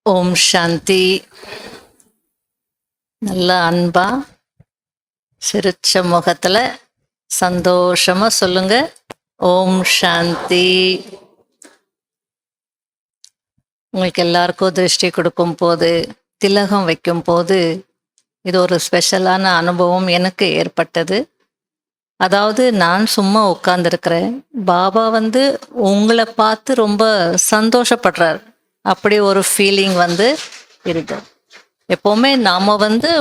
ஓம் சாந்தி. நல்ல அன்பா சிரிச்ச முகத்துல சந்தோஷமா சொல்லுங்க. ஓம் சாந்தி. உங்களுக்கு எல்லாருக்கும் திருஷ்டி கொடுக்கும் போது, திலகம் வைக்கும் போது, இது ஒரு ஸ்பெஷலான அனுபவம் எனக்கு ஏற்பட்டது. அதாவது நான் சும்மா உட்கார்ந்துருக்கிறேன், பாபா உங்களை பார்த்து ரொம்ப சந்தோஷப்படுறார். அப்படி ஒரு ஃபீலிங் இருக்கு. எப்போவுமே நாம்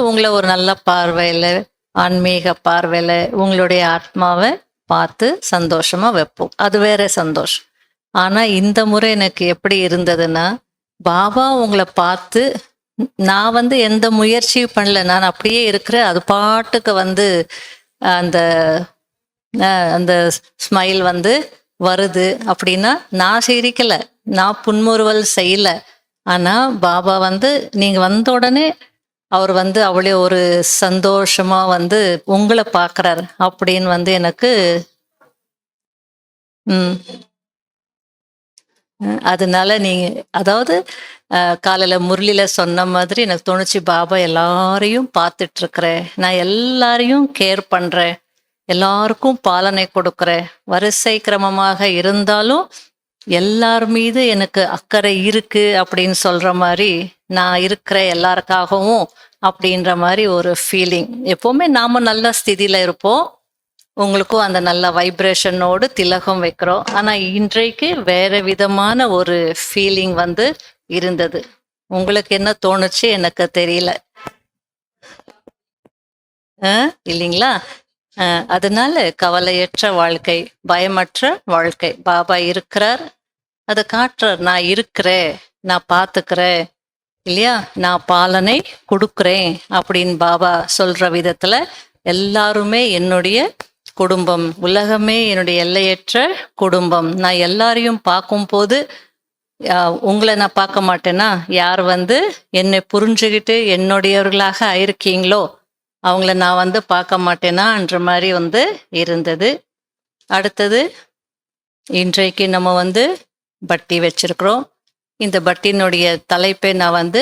உங்களை ஒரு நல்ல பார்வையில், ஆன்மீக பார்வையில் உங்களுடைய ஆத்மாவை பார்த்து சந்தோஷமாக வைப்போம். அது வேற சந்தோஷம். ஆனால் இந்த முறை எனக்கு எப்படி இருந்ததுன்னா, பாபா உங்களை பார்த்து நான் எந்த முயற்சியும் பண்ணல, நான் அப்படியே இருக்கிறேன். அது பாட்டுக்கு அந்த அந்த ஸ்மைல் வருது. அப்படின்னா நான் சிரிக்கலை, நான் புன்முறுவல் செய்யலை. ஆனால் பாபா நீங்கள் வந்த உடனே அவர் அவளே ஒரு சந்தோஷமா உங்களை பார்க்குறாரு அப்படின்னு எனக்கு அதனால அதாவது காலையில முரளியில சொன்ன மாதிரி எனக்கு தோணுச்சு, பாபா எல்லாரையும் பார்த்துட்டு இருக்கிறேன், நான் எல்லாரையும் கேர் பண்றேன், எல்லாருக்கும் பாலனை கொடுக்குறேன். வரிசை கிரமமாக இருந்தாலும் எல்லார் மீது எனக்கு அக்கறை இருக்கு அப்படின்னு சொல்ற மாதிரி நான் இருக்கிற எல்லாருக்காகவும் அப்படின்ற மாதிரி ஒரு ஃபீலிங். எப்பவுமே நாம நல்ல ஸ்திதியில இருப்போம், உங்களுக்கும் அந்த நல்ல வைப்ரேஷனோடு திலகம் வைக்கிறோம். ஆனா இன்றைக்கு வேற விதமான ஒரு ஃபீலிங் இருந்தது. உங்களுக்கு என்ன தோணுச்சு எனக்கு தெரியல, இல்லைங்களா? அதனால கவலையற்ற வாழ்க்கை, பயமற்ற வாழ்க்கை. பாபா இருக்கிறார், அதை காட்டுறார். நான் இருக்கிறேன், நான் பார்த்துக்கிறேன், இல்லையா, நான் பாலனை கொடுக்குறேன் அப்படின்னு பாபா சொல்ற விதத்துல எல்லாருமே என்னுடைய குடும்பம், உலகமே என்னுடைய எல்லையற்ற குடும்பம். நான் எல்லாரையும் பார்க்கும் போது உங்களை நான் பார்க்க மாட்டேன்னா, யார் என்னை புரிஞ்சுக்கிட்டு என்னுடையவர்களாக ஆயிருக்கீங்களோ அவங்கள நான் பார்க்க மாட்டேனான்ற மாதிரி இருந்தது. அடுத்தது, இன்றைக்கு நம்ம பட்டி வச்சிருக்கிறோம். இந்த பட்டினுடைய தலைப்பை நான்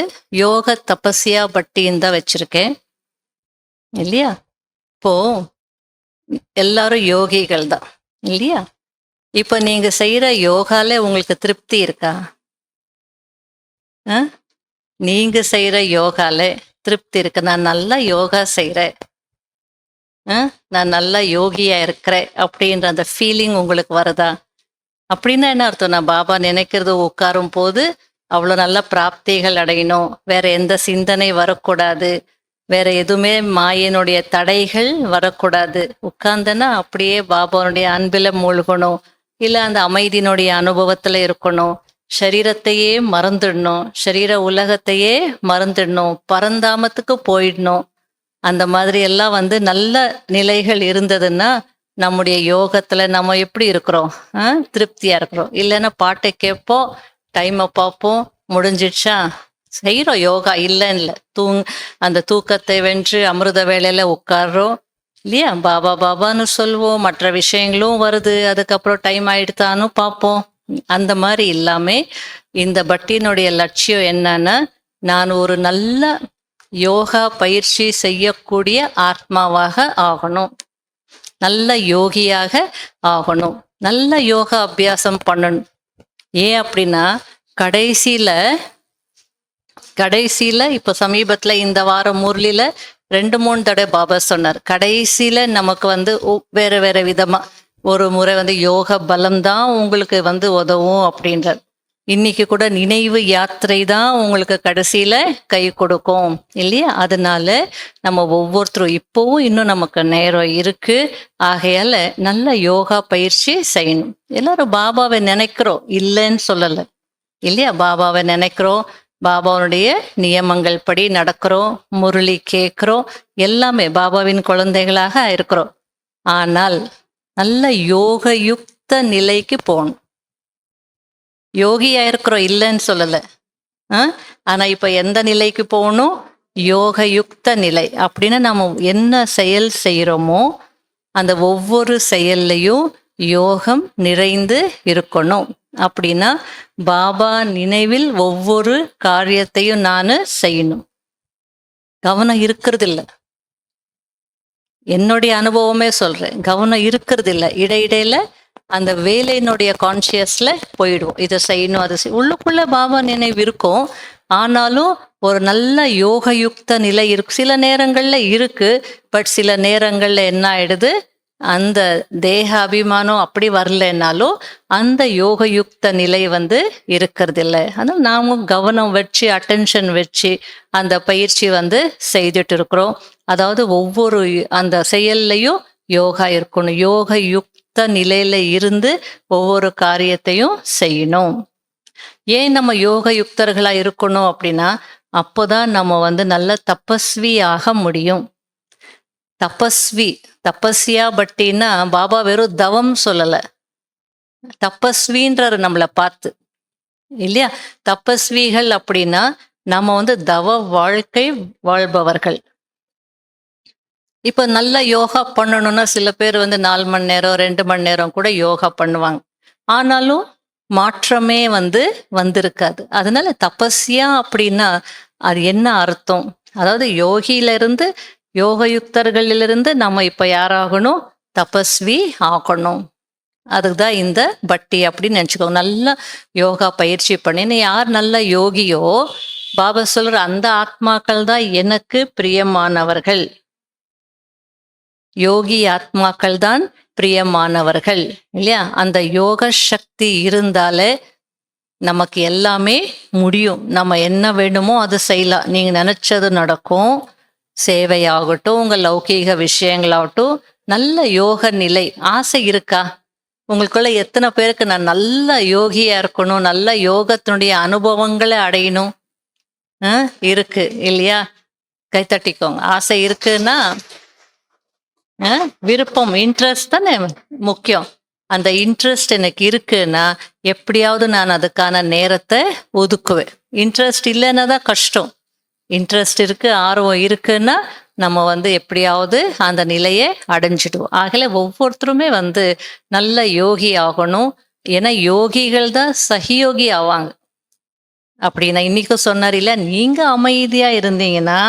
யோக தபஸ்யா பட்டின்னு தான் வச்சிருக்கேன், இல்லையா? இப்போ எல்லாரும் யோகிகள் தான், இல்லையா? இப்ப நீங்க செய்யற யோகால உங்களுக்கு திருப்தி இருக்கா? நீங்க செய்யற யோகால திருப்தி இருக்கு? நான் நல்லா யோகா செய்யறேன், நான் நல்லா யோகியா இருக்கிறேன் அப்படின்ற அந்த ஃபீலிங் உங்களுக்கு வருதா? அப்படின்னா என்ன அர்த்தம்? நான் பாபா நினைக்கிறது உட்காரும் போது அவ்வளோ நல்ல பிராப்திகள் அடையணும், வேற எந்த சிந்தனை வரக்கூடாது, வேற எதுவுமே மாயினுடைய தடைகள் வரக்கூடாது. உட்கார்ந்தனா அப்படியே பாபாவுடைய அன்பில மூழ்கணும், இல்லை அந்த அமைதியினுடைய அனுபவத்துல இருக்கணும், சரீரத்தையே மறந்துடணும், சரீர உலகத்தையே மறந்துடணும், பரந்தாமத்துக்கு போயிடணும். அந்த மாதிரி எல்லாம் நல்ல நிலைகள் இருந்ததுன்னா நம்முடைய யோகத்துல நம்ம எப்படி இருக்கிறோம்? திருப்தியா இருக்கிறோம். இல்லைன்னா பாட்டை கேட்போம், டைமை பார்ப்போம், முடிஞ்சிடுச்சா, செய்யறோம் யோகா, இல்லைன்னு அந்த தூக்கத்தை வென்று அமிர்த வேலையில உட்கார்றோம், இல்லையா? பாபா பாபான்னு சொல்லுவோம், மற்ற விஷயங்களும் வருது, அதுக்கப்புறம் டைம் ஆயிடுத்தான்னு பார்ப்போம். அந்த மாதிரி இல்லாம இந்த பட்டினுடைய லட்சியம் என்னன்னா, நான் ஒரு நல்ல யோகா பயிற்சி செய்யக்கூடிய ஆத்மாவாக ஆகணும், நல்ல யோகியாக ஆகணும், நல்ல யோகா அபியாசம் பண்ணணும். ஏன் அப்படின்னா கடைசியில இப்ப சமீபத்துல இந்த வாரம் முரளியில 2-3 தடவை பாபா சொன்னார், கடைசியில நமக்கு வேற வேற விதமா ஒரு முறை யோக பலம் தான் உங்களுக்கு உதவும் அப்படின்றார். இன்னைக்கு கூட நினைவு யாத்திரை தான் உங்களுக்கு கடைசியில கை கொடுக்கும், இல்லையா? அதனால நம்ம ஒவ்வொருத்தரும் இப்பவும் இன்னும் நமக்கு நேரம் இருக்கு, ஆகையால நல்ல யோகா பயிற்சி செய்யணும். எல்லாரும் பாபாவை நினைக்கிறோம், இல்லைன்னு சொல்லலை, இல்லையா? பாபாவை நினைக்கிறோம், பாபாவுடைய நியமங்கள் படி நடக்கிறோம், முரளி கேட்கிறோம், எல்லாமே பாபாவின் குழந்தைகளாக இருக்கிறோம். ஆனால் நல்ல யோகயுக்த நிலைக்கு போகணும். யோகியா இருக்கிறோம், இல்லைன்னு சொல்லல. ஆனா இப்ப எந்த நிலைக்கு போகணும்? யோகயுக்த நிலை. அப்படின்னா நம்ம என்ன செயல் செய்யறோமோ அந்த ஒவ்வொரு செயல்லையும் யோகம் நிறைந்து இருக்கணும். அப்படின்னா பாபா நினைவில் ஒவ்வொரு காரியத்தையும் நான் செய்யணும். கவனம் இருக்கிறது இல்லை. என்னுடைய அனுபவமே சொல்றேன், கவனம் இருக்கிறது இல்லை. இடையிடையில அந்த வேலையினுடைய கான்சியஸ்ல போயிடுவோம். இதை செய்யணும், அதை உள்ளுக்குள்ள பாபா நினைவு இருக்கும். ஆனாலும் ஒரு நல்ல யோகயுக்த நிலை இருக்கு. சில நேரங்கள்ல இருக்கு, பட் சில நேரங்கள்ல என்ன ஆயிடுது, அந்த தேக அபிமானம் அப்படி வரலன்னாலும் அந்த யோகயுக்த நிலை இருக்கிறது இல்லை. அதனால நாமும் கவனம் வச்சு அட்டென்ஷன் வச்சு அந்த பயிற்சி செய்துட்டு இருக்கிறோம். அதாவது ஒவ்வொரு அந்த செயல்லையும் யோகா இருக்கணும். யோக யுக்த நிலையில இருந்து ஒவ்வொரு காரியத்தையும் செய்யணும். ஏன் நம்ம யோக யுக்தர்களா இருக்கணும் அப்படின்னா, அப்போதான் நம்ம நல்ல தபஸ்வி ஆக முடியும். தபஸ்வியா பட்டின்னா பாபா வெறும் தவம் சொல்லல, தபஸ்வின்றாரு நம்மளை பார்த்து, இல்லையா? தபஸ்விகள் அப்படின்னா நம்ம தவ வாழ்க்கை வாழ்பவர்கள். இப்ப நல்ல யோகா பண்ணணும்னா சில பேர் 4 மணி நேரம் 2 மணி நேரம் கூட யோகா பண்ணுவாங்க. ஆனாலும் மாற்றமே வந்திருக்காது. அதனால தபஸ்யா அப்படின்னா அது என்ன அர்த்தம்? அதாவது யோகியிலிருந்து யோகயுக்தர்களிலிருந்து நம்ம இப்ப யாராகணும்? தபஸ்வி ஆகணும். அதுக்குதான் இந்த பட்டி அப்படின்னு நினைச்சுக்கோங்க. நல்லா யோகா பயிற்சி பண்ணி யார் நல்ல யோகியோ, பாபா சொல்ற அந்த ஆத்மாக்கள் தான் எனக்கு பிரியமானவர்கள். யோகி ஆத்மாக்கள் தான் பிரியமானவர்கள், இல்லையா? அந்த யோக சக்தி இருந்தாலே நமக்கு எல்லாமே முடியும். நம்ம என்ன வேணுமோ அது செய்யலாம். நீங்க நினைச்சது நடக்கும். சேவையாகட்டும், உங்க லௌகீக விஷயங்களாகட்டும். நல்ல யோக நிலை ஆசை இருக்கா உங்களுக்குள்ள? எத்தனை பேருக்கு நான் நல்ல யோகியா இருக்கணும், நல்ல யோகத்தினுடைய அனுபவங்களை அடையணும் இருக்கு, இல்லையா? கைத்தட்டிக்கோங்க. ஆசை இருக்குன்னா விருப்பம், இன்ட்ரெஸ்ட் தானே முக்கியம். அந்த இன்ட்ரெஸ்ட் எனக்கு இருக்குன்னா எப்படியாவது நான் அதுக்கான நேரத்தை ஒதுக்குவேன். இன்ட்ரெஸ்ட் இல்லைன்னா தான் கஷ்டம். இன்ட்ரெஸ்ட் இருக்கு, ஆர்வம் இருக்குன்னா நம்ம எப்படியாவது அந்த நிலையை அடைஞ்சிடுவோம். ஆகல ஒவ்வொருத்தருமே நல்ல யோகி ஆகணும். ஏன்னா யோகிகள் தான் சகியோகி ஆவாங்க. அப்படின்னா இன்னைக்கு சொன்னார் இல்ல, நீங்க அமைதியா இருந்தீங்கன்னா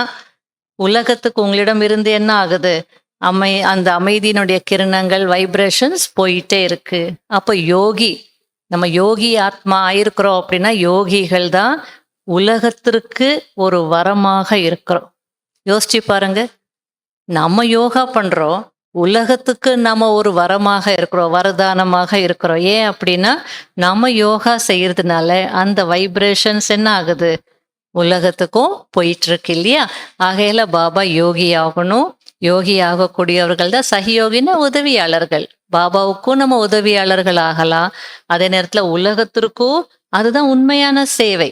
உலகத்துக்கு உங்களிடம் இருந்து என்ன ஆகுது? அந்த அமைதியினுடைய கிரணங்கள், வைப்ரேஷன்ஸ் போயிட்டே இருக்கு. அப்போ யோகி, நம்ம யோகி ஆத்மா ஆயிருக்கிறோம் அப்படின்னா யோகிகள் தான் உலகத்திற்கு ஒரு வரமாக இருக்கிறோம். யோசிச்சு பாருங்க, நம்ம யோகா பண்றோம், உலகத்துக்கு நம்ம ஒரு வரமாக இருக்கிறோம், வரதானமாக இருக்கிறோம். ஏன் அப்படின்னா நம்ம யோகா செய்யறதுனால அந்த வைப்ரேஷன்ஸ் என்ன ஆகுது? உலகத்துக்கும் போயிட்டு இருக்கு, இல்லையா? ஆகையில பாபா யோகி ஆகணும். யோகி ஆகக்கூடியவர்கள் தான் சகியோகின உதவியாளர்கள். பாபாவுக்கும் நம்ம உதவியாளர்கள் ஆகலாம். அதே நேரத்துல உலகத்திற்கும் அதுதான் உண்மையான சேவை,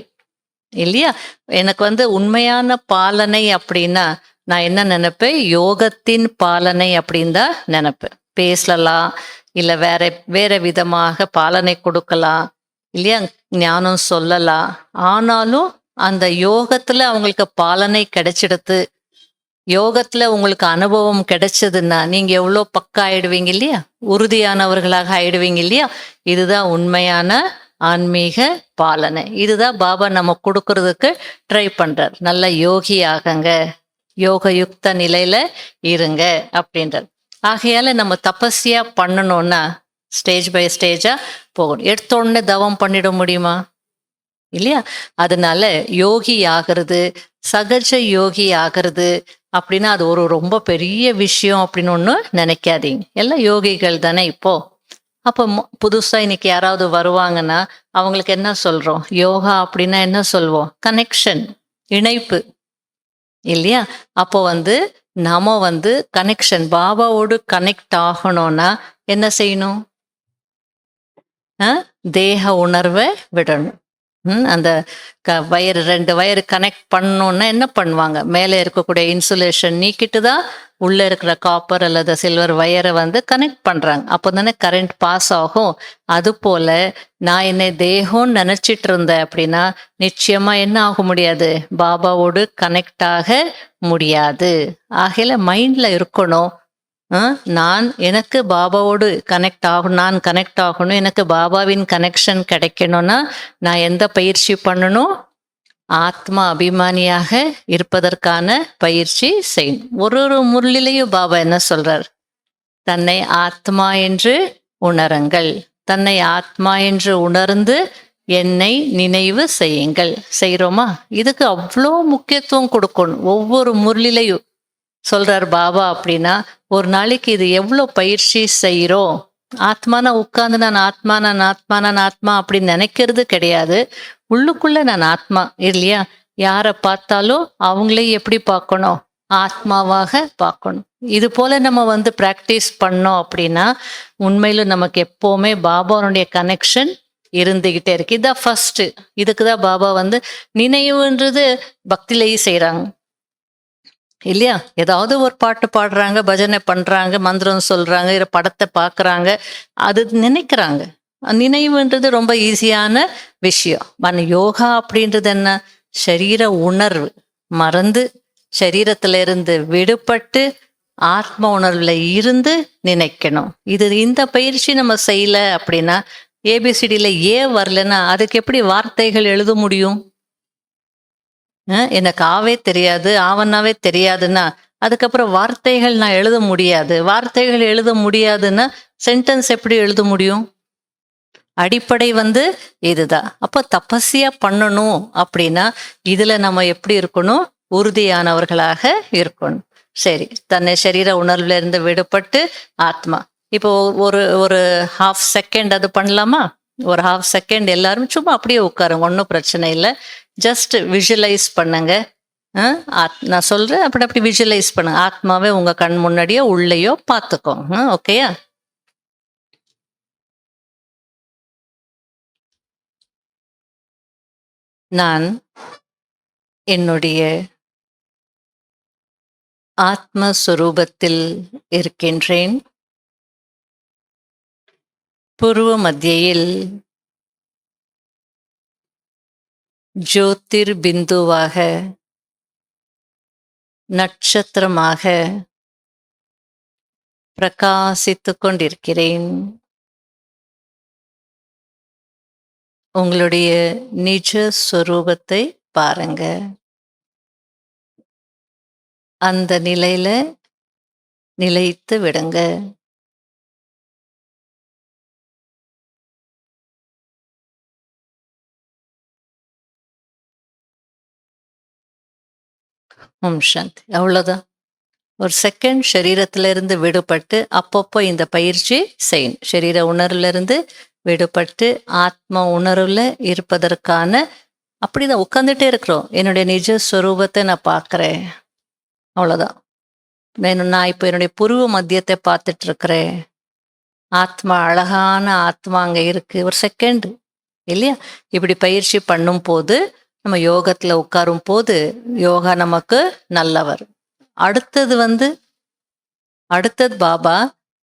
இல்லையா? எனக்கு உண்மையான பாலனை அப்படின்னா நான் என்ன நினைப்பேன்? யோகத்தின் பாலனை அப்படின்னு தான் நினைப்பேன். பேசலாம், இல்ல வேற வேற விதமாக பாலனை கொடுக்கலாம், இல்லையா? ஞானம் சொல்லலாம். ஆனாலும் அந்த யோகத்துல அவங்களுக்கு பாலனை கிடைச்சிடுது, யோகத்துல உங்களுக்கு அனுபவம் கிடைச்சதுன்னா நீங்க எவ்வளோ பக்கா ஆயிடுவீங்க, இல்லையா? உறுதியானவர்களாக ஆயிடுவீங்க, இல்லையா? இதுதான் உண்மையான ஆன்மீக பாலனை. இதுதான் பாபா நம்ம கொடுக்கறதுக்கு ட்ரை பண்றார். நல்ல யோகி ஆகங்க, யோகயுக்த நிலையில இருங்க அப்படின்றார். ஆகையால நம்ம தபஸ்யா பண்ணணும்னா ஸ்டேஜ் பை ஸ்டேஜா போகணும். எடுத்த உடனே தவம் பண்ணிட முடியுமா? இல்லையா? அதனால யோகி ஆகிறது, சகஜ யோகி ஆகிறது அப்படின்னா அது ஒரு ரொம்ப பெரிய விஷயம் அப்படின்னு ஒண்ணு நினைக்காதீங்க. எல்லாம் யோகிகள் தானே இப்போ. அப்போ புதுசா இன்னைக்கு யாராவது வருவாங்கன்னா அவங்களுக்கு என்ன சொல்றோம்? யோகா அப்படின்னா என்ன சொல்வோம்? கனெக்ஷன், இணைப்பு, இல்லையா? அப்போ நாம கனெக்ஷன், பாபாவோடு கனெக்ட் ஆகணும்னா என்ன செய்யணும்? தேக உணர்வை விடணும். அந்த வயர் 2 வயர் கனெக்ட் பண்ணணும்னா என்ன பண்ணுவாங்க? மேலே இருக்கக்கூடிய இன்சுலேஷன் நீக்கிட்டு தான் உள்ள இருக்கிற காப்பர் அல்லது சில்வர் வயரை கனெக்ட் பண்றாங்க. அப்போ தானே கரண்ட் பாஸ் ஆகும். அது போல நான் என்னை தேகம்னு நினைச்சிட்டு இருந்தேன் அப்படின்னா நிச்சயமா என்ன ஆக முடியாது? பாபாவோடு கனெக்ட் ஆக முடியாது. ஆகையில மைண்ட்ல இருக்கணும், நான் எனக்கு பாபாவோடு நான் கனெக்ட் ஆகணும், எனக்கு பாபாவின் கனெக்ஷன் கிடைக்கணும்னா நான் எந்த பயிற்சி பண்ணணும்? ஆத்மா அபிமானியாக இருப்பதற்கான பயிற்சி செய்யணும். ஒரு முரளிலையும் பாபா என்ன சொல்றார்? தன்னை ஆத்மா என்று உணருங்கள், தன்னை ஆத்மா என்று உணர்ந்து என்னை நினைவு செய்யுங்கள். செய்கிறோமா? இதுக்கு அவ்வளோ முக்கியத்துவம் கொடுக்கணும். ஒவ்வொரு முரளிலையும் சொல்றார் பாபா. அப்படின்னா ஒரு நாளைக்கு இது எவ்வளோ பயிற்சி செய்கிறோம்? ஆத்மானா உட்கார்ந்து நான் ஆத்மா அப்படின்னு நினைக்கிறது கிடையாது. உள்ளுக்குள்ள நான் ஆத்மா இல்லையா? யாரை பார்த்தாலும் அவங்களே எப்படி பார்க்கணும்? ஆத்மாவாக பார்க்கணும். இது போல நம்ம பிராக்டிஸ் பண்ணோம் அப்படின்னா உண்மையிலும் நமக்கு எப்பவுமே பாபாவுடைய கனெக்ஷன் இருந்துகிட்டே இருக்கு. இதான் ஃபர்ஸ்ட். இதுக்குதான் பாபா நினைவுன்றது பக்தியிலேயே செய்யறாங்க இல்லையா? ஏதாவது ஒரு பாட்டு பாடுறாங்க, பஜனை பண்றாங்க, மந்திரம் சொல்றாங்க, இல்ல படத்தை பார்க்கறாங்க, அது நினைக்கிறாங்க. நினைவுன்றது ரொம்ப ஈஸியான விஷயம். யோகா அப்படின்றது என்ன? சரீர உணர்வு மறந்து சரீரத்துல இருந்து விடுபட்டு ஆத்ம உணர்வுல இருந்து நினைக்கணும். இந்த பயிற்சி நம்ம செய்யல அப்படின்னா, ஏபிசிடியில வரலன்னா அதுக்கு எப்படி வார்த்தைகள் எழுத முடியும்? எனக்கு ஆவே தெரியாது, ஆவன்னாவே தெரியாதுன்னா அதுக்கப்புறம் வார்த்தைகள் நான் எழுத முடியாது. வார்த்தைகள் எழுத முடியாதுன்னா சென்டென்ஸ் எப்படி எழுத முடியும்? அடிப்படை இதுதான். அப்போ தபஸ்யா பண்ணணும் அப்படின்னா இதுல நம்ம எப்படி இருக்கணும்? உறுதியானவர்களாக இருக்கணும். சரி, தன்னை சரீர உணர்வுல இருந்து விடுபட்டு ஆத்மா. இப்போ ஒரு ஒரு ஹாஃப் செகண்ட் அது பண்ணலாமா? ஒரு ஹாஃப் செகண்ட் எல்லாரும் சும்மா அப்படியே உட்காருங்க, ஒன்றும் பிரச்சனை இல்லை. ஜஸ்ட் விஷுவலைஸ் பண்ணுங்க. நான் சொல்றேன், அப்படி விஷுவலைஸ் பண்ணுங்க. ஆத்மாவே உங்க கண் முன்னாடியோ உள்ளேயோ பார்த்துக்கோங்க. ஓகேயா? நான் என்னுடைய ஆத்மஸ்வரூபத்தில் இருக்கின்றேன். பூர்வ மத்தியில் ஜோதிர் பிந்துவாக, நட்சத்திரமாக பிரகாசித்துக் கொண்டிருக்கிறேன். உங்களுடைய நிஜ ஸ்வரூபத்தை பாருங்க. அந்த நிலையில நிலைத்து விடுங்க. சாந்தி. அவ்வளவுதான். ஒரு செகண்ட் சரீரத்துல இருந்து விடுபட்டு அப்பப்போ இந்த பயிற்சி செய்யணும். சரீர உணர்வுல இருந்து விடுபட்டு ஆத்ம உணர்வுல இருப்பதற்கான அப்படிதான் உட்கார்ந்துட்டே இருக்கிறோம். என்னுடைய நிஜ ஸ்வரூபத்தை நான் பார்க்கிறேன். அவ்வளவுதான். நான் இப்போ என்னுடைய புருவ மத்தியத்தை பார்த்துட்டு இருக்கிறேன். ஆத்மா, அழகான ஆத்மா அங்க இருக்கு. ஒரு செகண்ட் இல்லையா? இப்படி பயிற்சி பண்ணும் போது நம்ம யோகத்துல உட்காரும் போது யோகா நமக்கு நல்லா வரும். அடுத்தது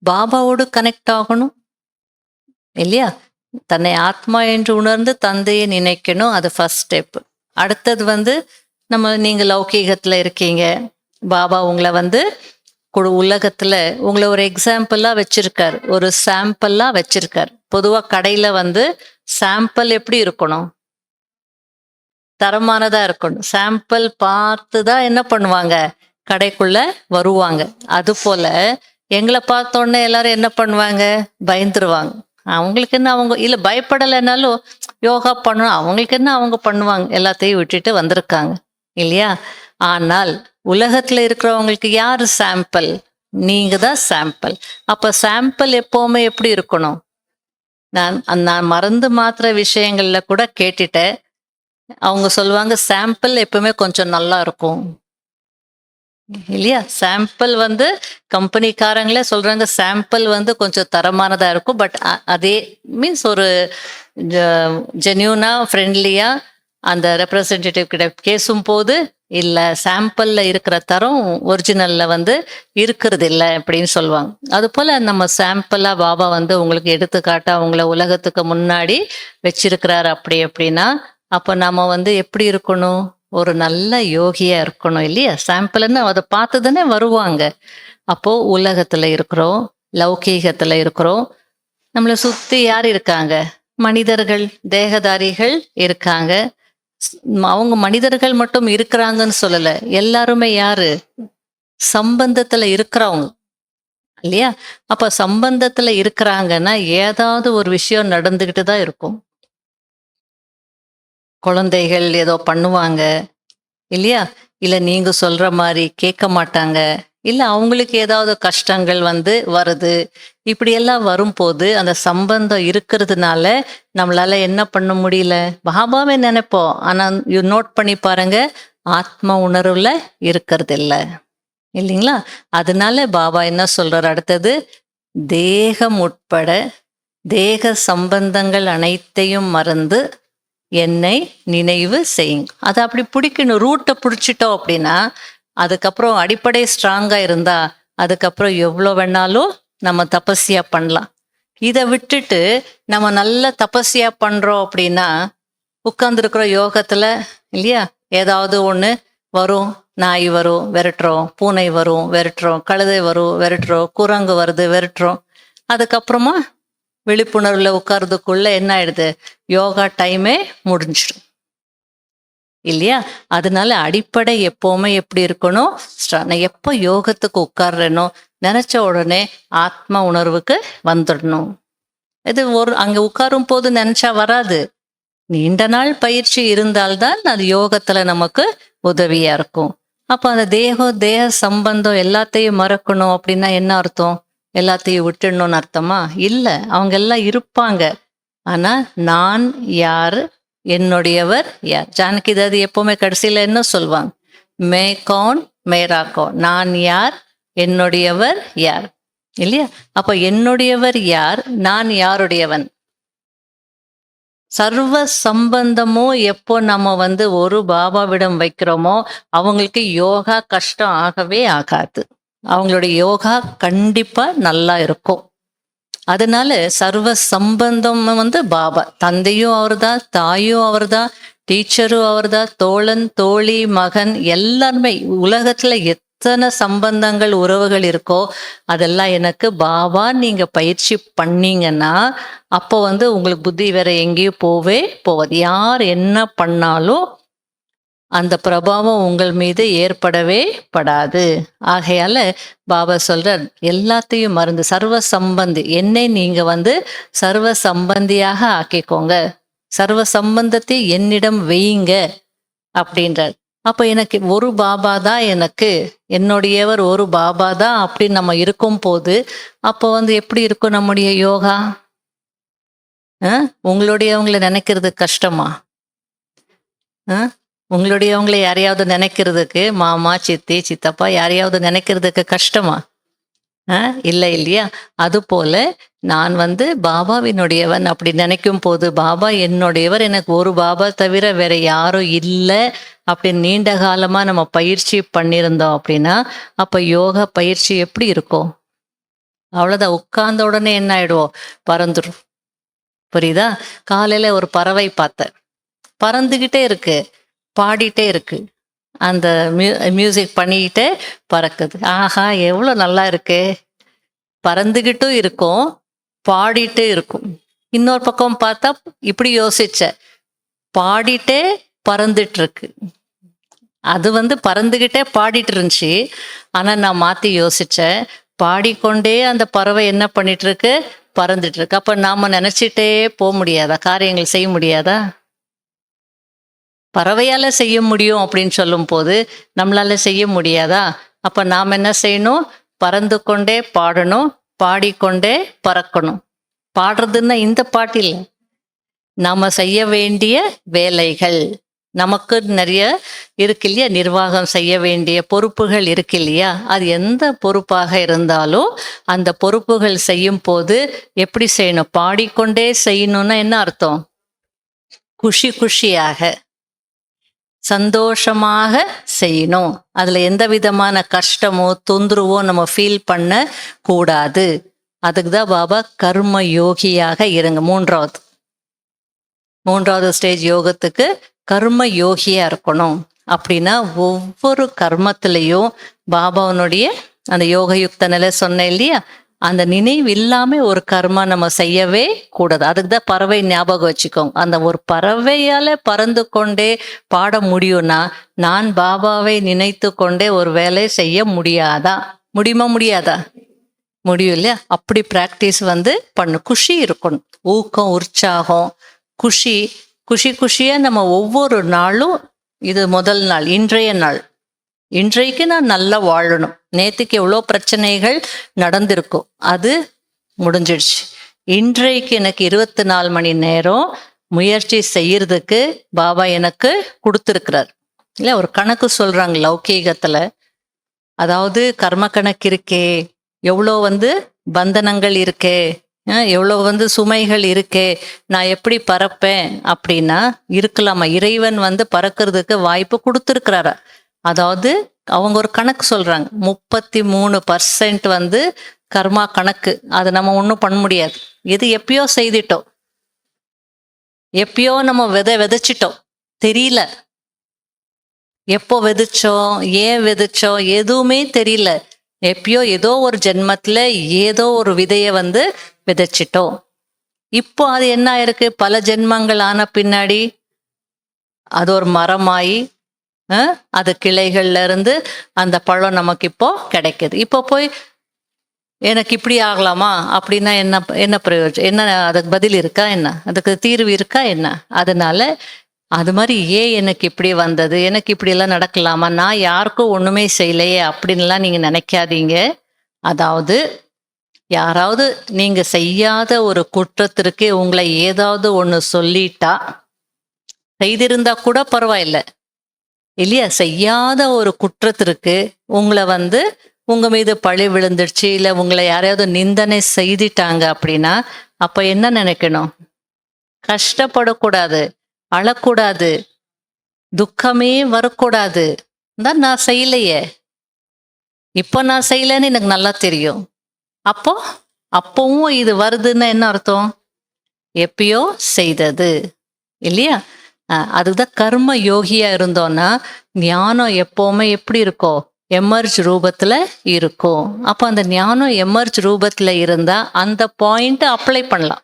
பாபாவோடு கனெக்ட் ஆகணும் இல்லையா? தன்னை ஆத்மா என்று உணர்ந்து தந்தையை நினைக்கணும். அது ஃபர்ஸ்ட் ஸ்டெப். அடுத்தது நீங்க லௌகீகத்துல இருக்கீங்க. பாபா உங்களை உலகத்துல உங்களை ஒரு எக்ஸாம்பிளா வச்சிருக்காரு, ஒரு சாம்பிளா வச்சிருக்காரு. பொதுவா கடையில சாம்பிள் எப்படி இருக்கணும்? தரமானதா இருக்கணும். சாம்பிள் பார்த்துதான் என்ன பண்ணுவாங்க? கடைக்குள்ள வருவாங்க. அது போல எங்களை பார்த்தோன்னே எல்லாரும் என்ன பண்ணுவாங்க? பயந்துருவாங்க. அவங்களுக்கு என்ன, அவங்க இல்ல பயப்படலைன்னாலும் யோகா பண்ணணும், அவங்களுக்கு என்ன அவங்க பண்ணுவாங்க? எல்லாத்தையும் விட்டுட்டு வந்திருக்காங்க இல்லையா? ஆனால் உலகத்துல இருக்கிறவங்களுக்கு யாரு சாம்பிள்? நீங்க தான் சாம்பிள். அப்ப சாம்பிள் எப்பவுமே எப்படி இருக்கணும்? நான் மறந்து மாத்திர விஷயங்கள்ல கூட கேட்டுட்டேன். அவங்க சொல்லுவாங்க சாம்பிள் எப்பவுமே கொஞ்சம் நல்லா இருக்கும் இல்லையா? சாம்பிள் கம்பெனிக்காரங்களே சொல்றாங்க சாம்பிள் கொஞ்சம் தரமானதா இருக்கும். பட் அதே மீன்ஸ் ஒரு ஜென்யூனா ஃப்ரெண்ட்லியா அந்த ரெப்ரசன்டேட்டிவ் கிட்ட பேசும் போது இல்ல சாம்பிள்ல இருக்கிற தரம் ஒரிஜினல்ல இருக்கிறது இல்லை அப்படின்னு சொல்லுவாங்க. அது போல நம்ம சாம்பிளா பாபா உங்களுக்கு எடுத்துக்காட்டா உங்களை உலகத்துக்கு முன்னாடி வச்சிருக்கிறாரு. அப்படின்னா அப்ப நம்ம எப்படி இருக்கணும்? ஒரு நல்ல யோகியா இருக்கணும் இல்லையா? சாம்பிள்ன்னு அதை பார்த்து தானே வருவாங்க. அப்போ உலகத்துல இருக்கிறோம், லௌகீகத்துல இருக்கிறோம். நம்மளை சுத்தி யார் இருக்காங்க? மனிதர்கள், தேகதாரிகள் இருக்காங்க. அவங்க மனிதர்கள் மட்டும் இருக்கிறாங்கன்னு சொல்லல. எல்லாருமே யாரு? சம்பந்தத்துல இருக்கிறவங்க இல்லையா? அப்ப சம்பந்தத்துல இருக்கிறாங்கன்னா ஏதாவது ஒரு விஷயம் நடந்துகிட்டு தான் இருக்கும். குழந்தைகள் ஏதோ பண்ணுவாங்க இல்லையா? இல்ல நீங்க சொல்ற மாதிரி கேட்க மாட்டாங்க. இல்ல அவங்களுக்கு ஏதாவது கஷ்டங்கள் வருது. இப்படியெல்லாம் வரும்போது அந்த சம்பந்தம் இருக்கிறதுனால நம்மளால என்ன பண்ண முடியல? பாபாவே நினைப்போம். ஆனா நோட் பண்ணி பாருங்க, ஆத்ம உணர்வுல இருக்கிறது இல்ல இல்லைங்களா? அதனால பாபா என்ன சொல்றாரு அடுத்தது? தேகம் உட்பட தேக சம்பந்தங்கள் அனைத்தையும் மறந்து என்னை நினைவு செய்யுங்க. அதை அப்படி பிடிக்கணும். ரூட்டை பிடிச்சிட்டோம் அப்படின்னா அதுக்கப்புறம் அடிப்படை ஸ்ட்ராங்கா இருந்தா அதுக்கப்புறம் எவ்வளோ வேணாலும் நம்ம தபஸ்யா பண்ணலாம். இதை விட்டுட்டு நம்ம நல்ல தபஸ்யா பண்றோம் அப்படின்னா உட்கார்ந்துருக்கிற யோகத்துல இல்லையா, ஏதாவது ஒண்ணு வரும். நாய் வரும் விரட்டுறோம், பூனை வரும் விரட்டுறோம், கழுதை வரும் விரட்டுறோம், குரங்கு வருது விரட்டுறோம். அதுக்கப்புறமா விழிப்புணர்வுல உட்கார்றதுக்குள்ள என்ன ஆயிடுது? யோகா டைமே முடிஞ்சிடும் இல்லையா? அதனால அடிப்படை எப்பவுமே எப்படி இருக்கணும்? நான் எப்போ யோகத்துக்கு உட்கார்றேனோ நினைச்ச உடனே ஆத்ம உணர்வுக்கு வந்துடணும். இது அங்க உட்காரும் போது நினைச்சா வராது. நீண்ட நாள் பயிற்சி இருந்தால்தான் அது யோகத்துல நமக்கு உதவியா இருக்கும். அப்ப அந்த தேக சம்பந்தம் எல்லாத்தையும் மறக்கணும் அப்படின்னா என்ன அர்த்தம்? எல்லாத்தையும் விட்டுடணும்னு அர்த்தமா? இல்ல, அவங்க எல்லாம் இருப்பாங்க. ஆனா நான் யார், என்னுடையவர் யார்? ஜானகி தாதி எப்பவுமே கடைசியில என்ன சொல்வாங்க? மே கௌன் மேரா கௌன், நான் யார், என்னுடையவர் யார் இல்லையா? அப்ப என்னுடையவர் யார், நான் யாருடையவன்? சர்வ சம்பந்தமும் எப்போ நம்ம ஒரு பாபாவிடம் வைக்கிறோமோ அவங்களுக்கு யோகா கஷ்டம் ஆகவே ஆகாது. அவங்களுடைய யோகா கண்டிப்பா நல்லா இருக்கும். அதனால சர்வ சம்பந்தம் பாபா. தந்தையும் அவர்தான், தாயும் அவர்தான், டீச்சரும் அவர்தான், தோழன், தோழி, மகன் எல்லாருமே. உலகத்துல எத்தனை சம்பந்தங்கள் உறவுகள் இருக்கோ அதெல்லாம் எனக்கு பாபா நீங்க பயிற்சி பண்ணீங்கன்னா அப்போ உங்களுக்கு புத்தி வேற எங்கேயும் போவாது. யார் என்ன பண்ணாலும் அந்த பிரபாவம் உங்கள் மீது ஏற்படவே படாது. ஆகையால பாபா சொல்றார், எல்லாத்தையும் மறந்து சர்வ சம்பந்தி, என்னை நீங்க சர்வ சம்பந்தியாக ஆக்கிக்கோங்க, சர்வ சம்பந்தத்தை என்னிடம் வையுங்க அப்படின்றார். அப்ப எனக்கு ஒரு பாபா தான், எனக்கு என்னுடையவர் ஒரு பாபா தான் அப்படின்னு நம்ம இருக்கும் போது அப்போ எப்படி இருக்கும் நம்முடைய யோகா? உங்களுடையவங்களை நினைக்கிறது கஷ்டமா? உங்களுடையவங்களை யாரையாவது நினைக்கிறதுக்கு, மாமா, சித்தி, சித்தப்பா யாரையாவது நினைக்கிறதுக்கு கஷ்டமா? இல்லை இல்லையா? அது போல நான் பாபாவினுடையவன் அப்படி நினைக்கும் போது, பாபா என்னுடையவர், எனக்கு ஒரு பாபா தவிர வேற யாரும் இல்லை அப்படின்னு நீண்ட காலமா நம்ம பயிற்சி பண்ணியிருந்தோம் அப்படின்னா அப்ப யோகா பயிற்சி எப்படி இருக்கும்? அவ்வளவுதான், உட்கார்ந்த உடனே என்ன ஆயிடுவோம்? பறந்துடும். புரியுதா? காலையில ஒரு பறவை பார்த்தேன், பறந்துகிட்டே இருக்கு, பாடிட்டே இருக்கு, அந்த மியூசிக் பண்ணிக்கிட்டே பறக்குது. ஆஹா, எவ்வளோ நல்லா இருக்கு! பறந்துகிட்டும் இருக்கும், பாடிட்டே இருக்கும். இன்னொரு பக்கம் பார்த்தா இப்படி யோசிச்ச, பாடிட்டே பறந்துட்டு இருக்கு. அது பறந்துகிட்டே பாடிட்டு இருந்துச்சு. ஆனா நான் மாத்தி யோசிச்சேன், பாடிக்கொண்டே அந்த பறவை என்ன பண்ணிட்டு இருக்கு? பறந்துட்டு இருக்கு. அப்ப நாம நினைச்சிட்டே போக முடியாதா? காரியங்கள் செய்ய முடியாதா? பறவையால செய்ய முடியும் அப்படின்னு சொல்லும் போது நம்மளால செய்ய முடியாதா? அப்ப நாம் என்ன செய்யணும்? பறந்து கொண்டே பாடணும், பாடிக்கொண்டே பறக்கணும். பாடுறதுன்னா இந்த பாட்டு இல்லை, நாம செய்ய வேண்டிய வேலைகள். நமக்கு நிறைய இருக்கு இல்லையா? நிர்வாகம் செய்ய வேண்டிய பொறுப்புகள் இருக்கு இல்லையா? அது எந்த பொறுப்பாக இருந்தாலும் அந்த பொறுப்புகள் செய்யும் போது எப்படி செய்யணும்? பாடிக்கொண்டே செய்யணும்னா என்ன அர்த்தம்? குஷி குஷியாக, சந்தோஷமாக செய்யணும். அதுல எந்த விதமான கஷ்டமோ தொந்தரவோ நம்ம ஃபீல் பண்ண கூடாது. அதுக்கு தான் பாபா கர்ம யோகியாக இருங்க. மூன்றாவது ஸ்டேஜ் யோகத்துக்கு கர்ம யோகியா இருக்கணும். அப்படின்னா ஒவ்வொரு கர்மத்திலையும் பாபாவனுடைய அந்த யோகயுக்த நிலை சொன்னேன் இல்லையா, அந்த நினைவு இல்லாம ஒரு கர்மா நம்ம செய்யவே கூடாது. அதுக்கு தான் பறவை ஞாபகம் வச்சுக்கோங்க. அந்த ஒரு பறவையால பறந்து கொண்டே பாட முடியும்னா, நான் பாபாவை நினைத்து கொண்டே ஒரு வேலையை செய்ய முடியாதா? முடியுமா? முடியாதா? முடியும் இல்லையா? அப்படி பிராக்டிஸ் பண்ணு. குஷி இருக்கணும், ஊக்கம், உற்சாகம், குஷி. குஷியா நம்ம ஒவ்வொரு நாளும், இது முதல் நாள், இன்றைய நாள், இன்றைக்கு நான் நல்லா வாழணும். நேத்துக்கு எவ்வளோ பிரச்சனைகள் நடந்திருக்கும், அது முடிஞ்சிடுச்சு. இன்றைக்கு எனக்கு 24 மணி நேரம் முயற்சி செய்யறதுக்கு பாபா எனக்கு கொடுத்துருக்கிறார் இல்ல. ஒரு கணக்கு சொல்றாங்க லௌகீகத்துல, அதாவது கர்ம கணக்கு இருக்கே, எவ்வளோ பந்தனங்கள் இருக்கே, எவ்வளோ சுமைகள் இருக்கே, நான் எப்படி பறப்பேன் அப்படின்னா இருக்கலாமா? இறைவன் பறக்கிறதுக்கு வாய்ப்பு கொடுத்துருக்கிறாரா? அதாவது அவங்க ஒரு கணக்கு சொல்றாங்க, 33% கர்மா கணக்கு. அதை நம்ம ஒன்றும் பண்ண முடியாது. இது எப்பயோ செய்துட்டோம், எப்பயோ நம்ம விதைச்சிட்டோம், தெரியல. எப்போ விதைச்சோம், ஏன் விதைச்சோம், எதுவுமே தெரியல. எப்பயோ ஏதோ ஒரு ஜென்மத்துல ஏதோ ஒரு விதைய விதைச்சிட்டோம். இப்போ அது என்ன ஆயிருக்கு, பல ஜென்மங்கள் ஆன பின்னாடி அது ஒரு மரமாயி அது கிளைகள்ல இருந்து அந்த பழம் நமக்கு இப்போ கிடைக்குது. இப்போ போய் எனக்கு இப்படி ஆகலாமா அப்படின்னா என்ன பிரயோஜனம்? என்ன அதுக்கு பதில் இருக்கா? என்ன அதுக்கு தீர்வு இருக்கா? என்ன? அதனால அது மாதிரி எனக்கு இப்படி வந்தது, எனக்கு இப்படி எல்லாம் நடக்கலாமா, நான் யாருக்கும் ஒண்ணுமே செய்யலையே அப்படின்லாம் நீங்க நினைக்காதீங்க. அதாவது யாராவது நீங்க செய்யாத ஒரு குற்றத்திற்கு உங்களை ஏதாவது ஒண்ணு சொல்லிட்டா, செய்திருந்தா கூட பரவாயில்ல இல்லையா, செய்யாத ஒரு குற்றத்திற்கு உங்களை உங்க மீது பழி விழுந்துடுச்சு, இல்ல உங்களை யாரையாவது நிந்தனை செய்துட்டாங்க அப்படின்னா, அப்ப என்ன நினைக்கணும்? கஷ்டப்படக்கூடாது, அழக்கூடாது, துக்கமே வரக்கூடாது. தான் நான் செய்யலையே, இப்போ நான் செய்யலைன்னு எனக்கு நல்லா தெரியும். அப்பவும் இது வருதுன்னா என்ன அர்த்தம்? எப்பயோ செய்தது இல்லையா? அதுதான் கர்ம யோகியா இருந்தோம்னா ஞானம் எப்பவுமே எப்படி இருக்கும்? எமர்ஜ் ரூபத்துல இருக்கும். அப்போ அந்த ஞானம் எமர்ஜ் ரூபத்துல இருந்தா அந்த பாயிண்ட் அப்ளை பண்ணலாம்.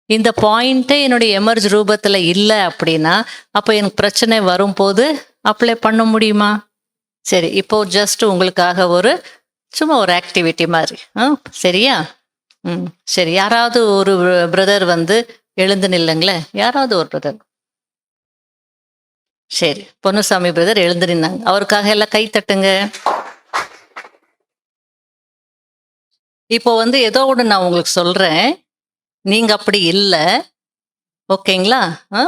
இந்த பாயிண்ட்டே என்னுடைய எமர்ஜ் ரூபத்துல இல்லை அப்படின்னா அப்போ எனக்கு பிரச்சனை வரும்போது அப்ளை பண்ண முடியுமா? சரி, இப்போ ஜஸ்ட் உங்களுக்காக சும்மா ஒரு ஆக்டிவிட்டி மாதிரி. சரியா? சரி, யாராவது ஒரு பிரதர் எழுந்து நில்லுங்களேன். யாராவது ஒரு பிரதர். சரி, பொன்னுசாமி பிரதர் எழுந்து நின்னாங்க. அவருக்காக எல்லாம் கை தட்டுங்க. இப்போ ஏதோ ஒன்று நான் உங்களுக்கு சொல்றேன், நீங்க அப்படி இல்லை, ஓகேங்களா?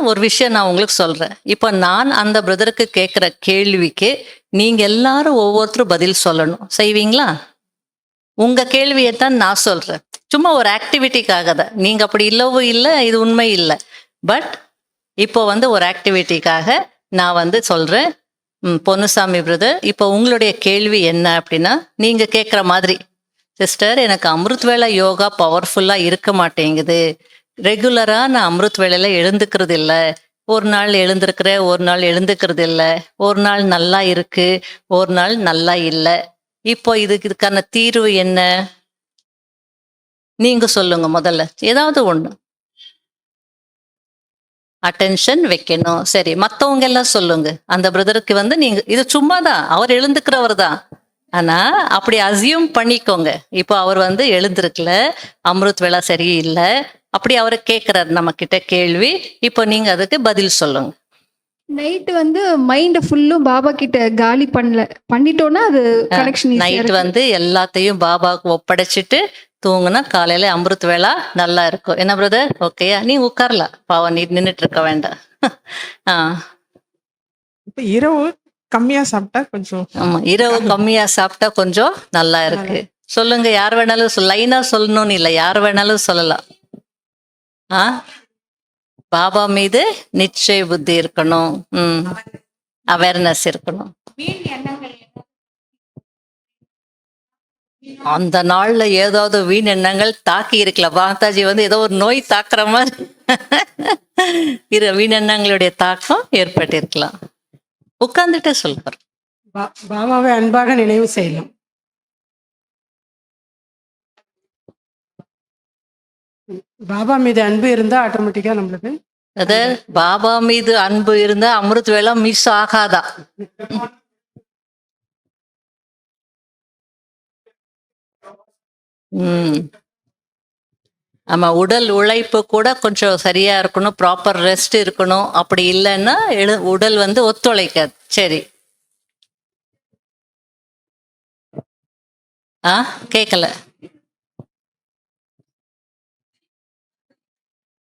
ஒரு விஷயம் நான் உங்களுக்கு சொல்றேன். இப்போ நான் அந்த பிரதருக்கு கேட்குற கேள்விக்கு நீங்க எல்லாரும் ஒவ்வொருத்தரும் பதில் சொல்லணும். செய்வீங்களா? உங்க கேள்வியைத்தான் நான் சொல்றேன், சும்மா ஒரு ஆக்டிவிட்டிக்காக தான். நீங்க அப்படி இல்லவோ இல்லை, இது உண்மை இல்லை. பட் இப்போ ஒரு ஆக்டிவிட்டிக்காக நான் சொல்றேன். பொன்னுசாமி பிரதர், இப்போ உங்களுடைய கேள்வி என்ன அப்படின்னா, நீங்க கேட்குற மாதிரி, சிஸ்டர் எனக்கு அமிர்த் வேளை யோகா பவர்ஃபுல்லா இருக்க மாட்டேங்குது, ரெகுலரா நான் அமிர்த் வேளையில எழுந்துக்கிறது இல்லை, ஒரு நாள் எழுந்திருக்கிறேன், ஒரு நாள் எழுந்துக்கிறது இல்லை, ஒரு நாள் நல்லா இருக்கு, ஒரு நாள் நல்லா இல்லை. இப்போ இதுக்கான தீர்வு என்ன? நீங்க சொல்லுங்க முதல்ல, ஏதாவது ஒண்ணு. அட்டென்ஷன் வைக்கணும். சரி, மற்றவங்க எல்லாம் சொல்லுங்க. அந்த பிரதருக்கு நீங்க, இது சும்மாதான், அவர் எழுந்துக்கிறவர் தான், ஆனா அப்படி அசியூம் பண்ணிக்கோங்க. இப்போ அவர் எழுந்திருக்கல, அமிர்த் வேளா சரியில்லை, அப்படி அவரை கேட்கிறார் நம்ம கிட்ட கேள்வி. இப்போ நீங்க அதுக்கு பதில் சொல்லுங்க. நைட்டு மைண்ட் ஃபுல்லும் பாபா கிட்ட காலி பண்ணிட்டோம்னா அது கனெக்ஷன். நைட் எல்லாத்தையும் பாபாவுக்கு ஒப்படைச்சிட்டு தூங்குனா காலையில அமிர்த் வேளா நல்லா இருக்கும். என்ன பிரதர், ஓகேயா? நீ உட்காரலாம், பாவம் நீ நின்றுட்டு இருக்க வேண்டாம். இப்ப இரவு கம்மியா சாப்பிட்டா கொஞ்சம். ஆமா, இரவு கம்மியா சாப்பிட்டா கொஞ்சம் நல்லா இருக்கு. சொல்லுங்க, யார் வேணாலும் லைனா சொல்லணும்னு இல்லை, யார் வேணாலும் சொல்லலாம். பாபா மீது நிச்சய புத்தி இருக்கணும், அவேர்னஸ் இருக்கணும். அந்த நாள்ல ஏதாவது வீண் எண்ணங்கள் தாக்கி இருக்கலாம். மாதாஜி ஏதோ ஒரு நோய் தாக்குற மாதிரி வீண் எண்ணங்களுடைய தாக்கம் ஏற்பட்டிருக்கலாம். உட்கார்ந்துட்டே சொல்லுவார். பாபாவை அன்பாக நினைவு செய்யலாம். பாபா மீது அன்பு இருந்தா ஆட்டோமேட்டிக்கா நம்மளுக்கு அது பாபா மீது அன்பு இருந்தா அமிர்த் வேளை மிஸ் ஆகாதா? ம். ஆமா, உடல் உழைப்பு கூட கொஞ்சம் சரியா இருக்கணும், ப்ராப்பர் ரெஸ்ட் இருக்கணும். அப்படி இல்லைன்னா உடல் வந்து ஒத்துழைக்காது. சரி. கேட்கல.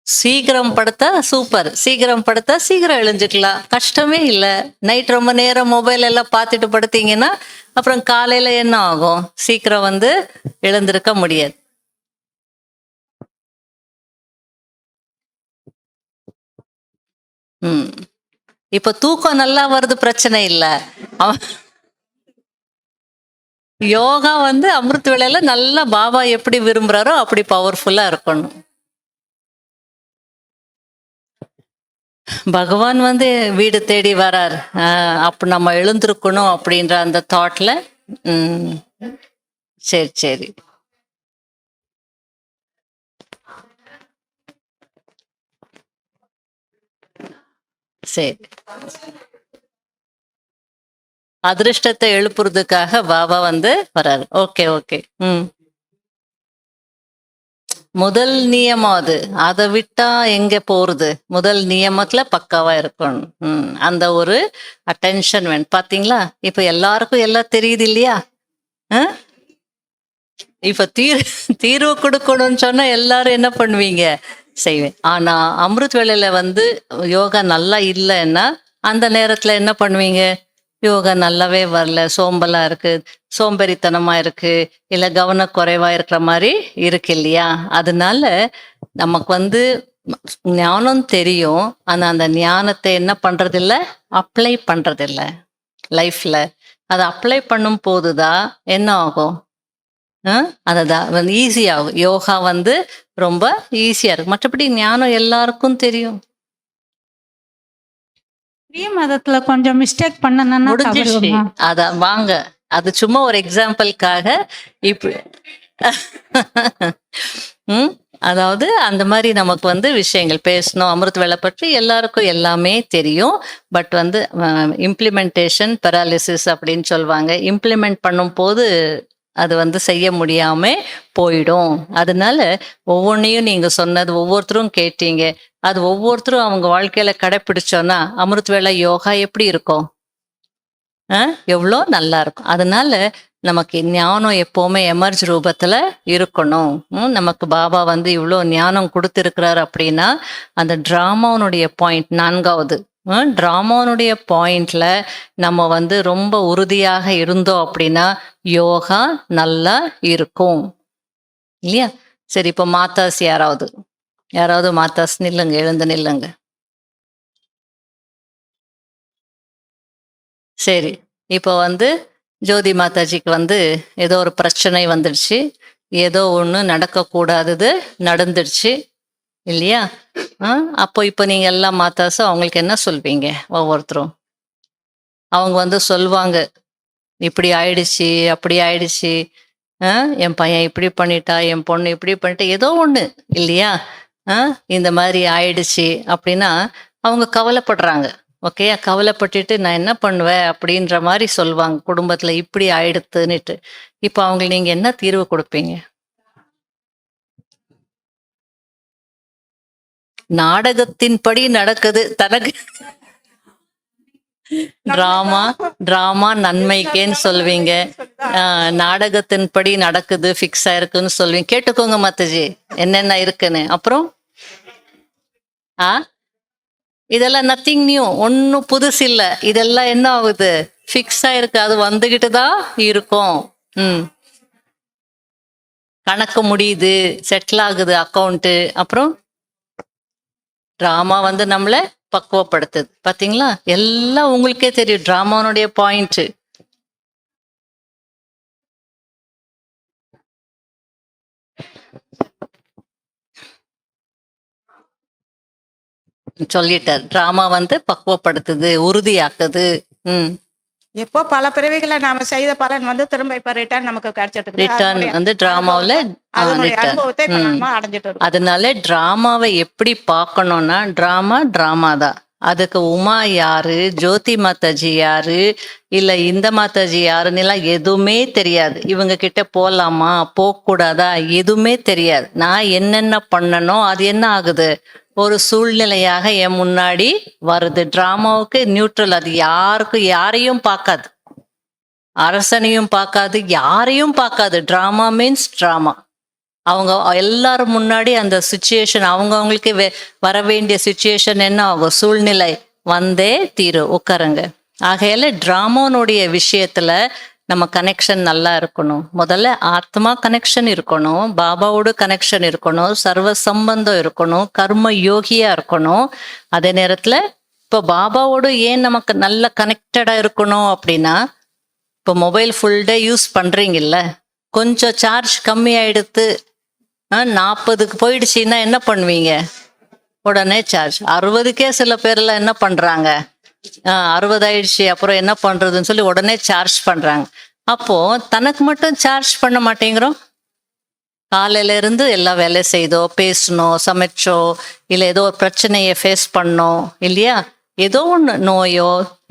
சீக்கிரம் படுத்தா சூப்பர். சீக்கிரம் படுத்தா சீக்கிரம் எழுஞ்சுக்கலாம், கஷ்டமே இல்லை. நைட் ரொம்ப நேரம் மொபைல் எல்லாம் பார்த்துட்டு படுத்தீங்கன்னா அப்புறம் காலையில என்ன ஆகும்? சீக்கிரம் வந்து எழுந்திருக்க முடியாது. இப்ப தூக்கம் நல்லா வருது, பிரச்சனை இல்லை. யோகா வந்து அமிர்த வேளையில நல்லா பாபா எப்படி விரும்புறாரோ அப்படி பவர்ஃபுல்லா இருக்கணும். பகவான் வந்து வீடு தேடி வரார், அப்ப நம்ம எழுந்திருக்கணும் அப்படின்ற அந்த தாட்ல. சரி சரி. சரி, அதிர்ஷ்டத்தை எழுப்புறதுக்காக பாபா வந்து வராரு. Okay okay. முதல் நியமம் அது. அதை விட்டா எங்க போறது? முதல் நியமத்துல பக்காவா இருக்கணும். அந்த ஒரு அட்டென்ஷன் வேணும். பாத்தீங்களா, இப்ப எல்லாருக்கும் எல்லாம் தெரியுது இல்லையா? இப்ப தீர்வு கொடுக்கணும்னு சொன்னா எல்லாரும் என்ன பண்ணுவீங்க? செய்வேன். ஆனா அமிர்த் வேளையில வந்து யோகா நல்லா இல்லைன்னா அந்த நேரத்துல என்ன பண்ணுவீங்க? யோகா நல்லாவே வரல, சோம்பலா இருக்கு, சோம்பேறித்தனமா இருக்கு, இல்ல கவனக்குறைவா இருக்கிற மாதிரி இருக்கு இல்லையா? அதனால நமக்கு வந்து ஞானம் தெரியும், ஆனா அந்த ஞானத்தை என்ன பண்றது இல்ல, அப்ளை பண்றது இல்ல லைஃப்ல. அதை அப்ளை பண்ணும் போதுதான் என்ன ஆகும்? அதுதான் ஈஸியாகும். யோகா வந்து ரொம்ப ஈஸியா இருக்கு. மற்றபடி ஞானம் எல்லாருக்கும் தெரியும். மதத்துல கொஞ்சம் மிஸ்டேக் பண்ணனா முடிஞ்சிச்சு. அதான் வாங்க, அது சும்மா ஒரு எக்ஸாம்பிளுக்காக. இப்ப அதாவது அந்த மாதிரி நமக்கு வந்து விஷயங்கள் பேசணும். அமிர்த வேலை பற்றி எல்லாருக்கும் எல்லாமே தெரியும். பட் வந்து இம்ப்ளிமெண்டேஷன் பெராலிசிஸ் அப்படின்னு சொல்லுவாங்க. இம்ப்ளிமெண்ட் பண்ணும் போது அது வந்து செய்ய முடியாம போயிடும். அதனால ஒவ்வொன்றையும் நீங்க சொன்னது ஒவ்வொருத்தரும் கேட்டீங்க. அது ஒவ்வொருத்தரும் அவங்க வாழ்க்கையில கடைப்பிடிச்சோன்னா அமிர்த வேளை யோகா எப்படி இருக்கும்? எவ்வளோ நல்லா இருக்கும். அதனால நமக்கு ஞானம் எப்பவுமே எமர்ஜ் ரூபத்துல இருக்கணும். நமக்கு பாபா வந்து இவ்வளோ ஞானம் கொடுத்துருக்கிறார் அப்படின்னா அந்த டிராமாவுடைய பாயிண்ட் 4வது டிராமாவுடைய பாயிண்ட்ல நம்ம வந்து ரொம்ப உறுதியாக இருந்தோம் அப்படின்னா யோகா நல்லா இருக்கும் இல்லையா? சரி, இப்போ மாதாஸ் யாராவது மாதாஸ் நில்லுங்க, எழுந்து நில்லுங்க. சரி, இப்போ வந்து ஜோதி மாதாஜிக்கு வந்து ஏதோ ஒரு பிரச்சனை வந்துடுச்சு, ஏதோ ஒன்று நடக்கக்கூடாதது நடந்துடுச்சு இல்லையா? அப்போ இப்போ நீங்க எல்லாம் மாதாசும் அவங்களுக்கு என்ன சொல்வீங்க? ஒவ்வொருத்தரும் அவங்க வந்து சொல்லுவாங்க, இப்படி ஆயிடுச்சு, அப்படி ஆயிடுச்சு, என் பையன் இப்படி பண்ணிட்டா, என் பொண்ணு இப்படி பண்ணிட்டா, ஏதோ ஒண்ணு இல்லையா? இந்த மாதிரி ஆயிடுச்சு அப்படின்னா அவங்க கவலைப்படுறாங்க. ஓகே, கவலைப்பட்டுட்டு நான் என்ன பண்ணுவேன் அப்படின்ற மாதிரி சொல்லுவாங்க, குடும்பத்துல இப்படி ஆயிடுத்துன்னுட்டு. இப்போ அவங்களுக்கு நீங்க என்ன தீர்வு கொடுப்பீங்க? நாடகத்தின்படி நடக்குது, தனக்கு டிராமா நன்மைக்கேன்னு சொல்லுவீங்க. நாடகத்தின்படி நடக்குது, ஃபிக்ஸ் ஆயிருக்குன்னு சொல்லுவீங்க. கேட்டுக்கோங்க மாதாஜி என்னென்ன இருக்குன்னு. அப்புறம் இதெல்லாம் நத்திங் நியூ, ஒன்னும் புதுசு இல்ல. இதெல்லாம் என்ன ஆகுது? ஃபிக்ஸ் ஆயிருக்கு, அது வந்துகிட்டு தான் இருக்கும். கணக்கு முடியுது, செட்டில் ஆகுது அக்கௌண்ட்டு. அப்புறம் டிராமா வந்து நம்மள பக்குவப்படுத்துது. பாத்தீங்களா, எல்லாம் உங்களுக்கே தெரியும் டிராமானுடைய பாயிண்ட். சொல்லிட்டார், டிராமா வந்து பக்குவப்படுத்துது, உறுதியாக்குது ம். எப்போ பல பிறவிகளை நாம செய்த பலன் வந்து திரும்ப இப்ப ரிட்டர்ன் நமக்கு கிடைச்சிட்டு இருக்குது. ரிட்டர்ன் அதனுடைய வந்து டிராமாவில் அதனுடைய ரிட்டர்ன். அனுபவத்தை இப்ப ம். நாம அடைஞ்சிட்டு இருக்கோம். அதனால டிராமாவை எப்படி பார்க்கணும்னா டிராமா தான். அதுக்கு உமா யாரு, ஜோதி மாதாஜி யாரு, இல்ல இந்த மாதாஜி யாருன்னு எல்லாம் எதுவுமே தெரியாது. இவங்க கிட்ட போலாமா போகக்கூடாதா எதுவுமே தெரியாது. நான் என்னென்ன பண்ணனோ அது என்ன ஆகுது, ஒரு சூழ்நிலையாக என் முன்னாடி வருது. டிராமாவுக்கு நியூட்ரல், அது யாரையும் பார்க்காது, அரசனையும் பார்க்காது, யாரையும் பார்க்காது. Drama means drama. அவங்க எல்லாரும் முன்னாடி அந்த சுச்சுவேஷன் அவங்களுக்கு வர வேண்டிய சுச்சுவேஷன் என்ன ஆகும், சூழ்நிலை வந்தே தீரும், உட்காருங்க. ஆகையால டிராமானுடைய விஷயத்துல நம்ம கனெக்ஷன் நல்லா இருக்கணும். முதல்ல ஆத்மா கனெக்ஷன் இருக்கணும், பாபாவோட கனெக்ஷன் இருக்கணும், சர்வ சம்பந்தம் இருக்கணும், கர்ம யோகியா இருக்கணும். அதே நேரத்துல இப்போ பாபாவோடு ஏன் நமக்கு நல்ல கனெக்டடா இருக்கணும் அப்படின்னா, இப்போ மொபைல் ஃபுல் டே யூஸ் பண்றீங்கல்ல, கொஞ்சம் சார்ஜ் கம்மி ஆயிடுத்து 40க்கு போயிடுச்சுன்னா என்ன பண்ணுவீங்க, உடனே சார்ஜ் 60க்கே சில பேர்லாம் என்ன பண்றாங்க, 60 ஆயிடுச்சு அப்புறம் என்ன பண்றதுன்னு சொல்லி உடனே சார்ஜ் பண்றாங்க. அப்போ தனக்கு மட்டும் சார்ஜ் பண்ண மாட்டேங்கிறோம். காலையில இருந்து எல்லா வேலை செய்தோ, பேசணும், சமைச்சோ, இல்லை ஏதோ ஒரு பிரச்சனையை ஃபேஸ் பண்ணோம் இல்லையா, ஏதோ ஒன்று நோயோ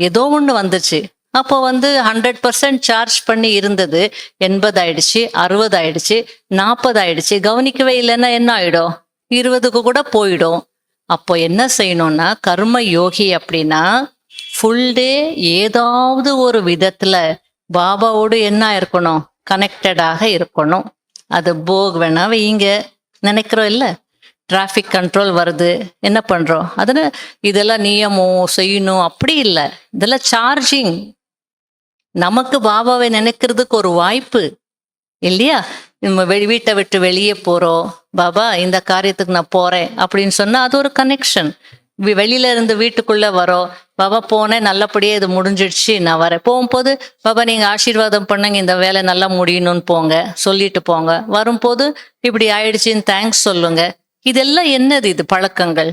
ஏதோ ஒன்று வந்துச்சு. அப்போ வந்து 100% சார்ஜ் பண்ணி இருந்தது 80 ஆயிடுச்சு, 60 ஆயிடுச்சு, 40 ஆயிடுச்சு. கவனிக்கவே இல்லைன்னா என்ன ஆயிடும், 20க்கு கூட போயிடும். அப்போ என்ன செய்யணும்னா, கர்ம யோகி அப்படின்னா ஃபுல் டே ஏதாவது ஒரு விதத்துல பாபாவோடு என்ன இருக்கணும், கனெக்டடாக இருக்கணும். அது போக் வேணா வைங்க, நினைக்கிறோம் இல்லை, டிராஃபிக் கண்ட்ரோல் வருது, என்ன பண்றோம், அதில் இதெல்லாம் நியமம் செய்யணும் அப்படி இல்லை, இதெல்லாம் சார்ஜிங். நமக்கு பாபாவை நினைக்கிறதுக்கு ஒரு வாய்ப்பு இல்லையா. நம்ம வீட்டை விட்டு வெளியே போறோம், பாபா இந்த காரியத்துக்கு நான் போறேன் அப்படின்னு சொன்னா அது ஒரு கனெக்ஷன். வெளியில இருந்து வீட்டுக்குள்ள வரோம், பாபா போனேன் நல்லபடியே இது முடிஞ்சிடுச்சு நான் வரேன். போகும்போது பாபா நீங்க ஆசீர்வாதம் பண்ணுங்க, இந்த வேலை நல்லா முடியணும்னு போங்க, சொல்லிட்டு போங்க. வரும்போது இப்படி ஆயிடுச்சுன்னு தேங்க்ஸ் சொல்லுங்க. இதெல்லாம் என்னது, இது பழக்கங்கள்.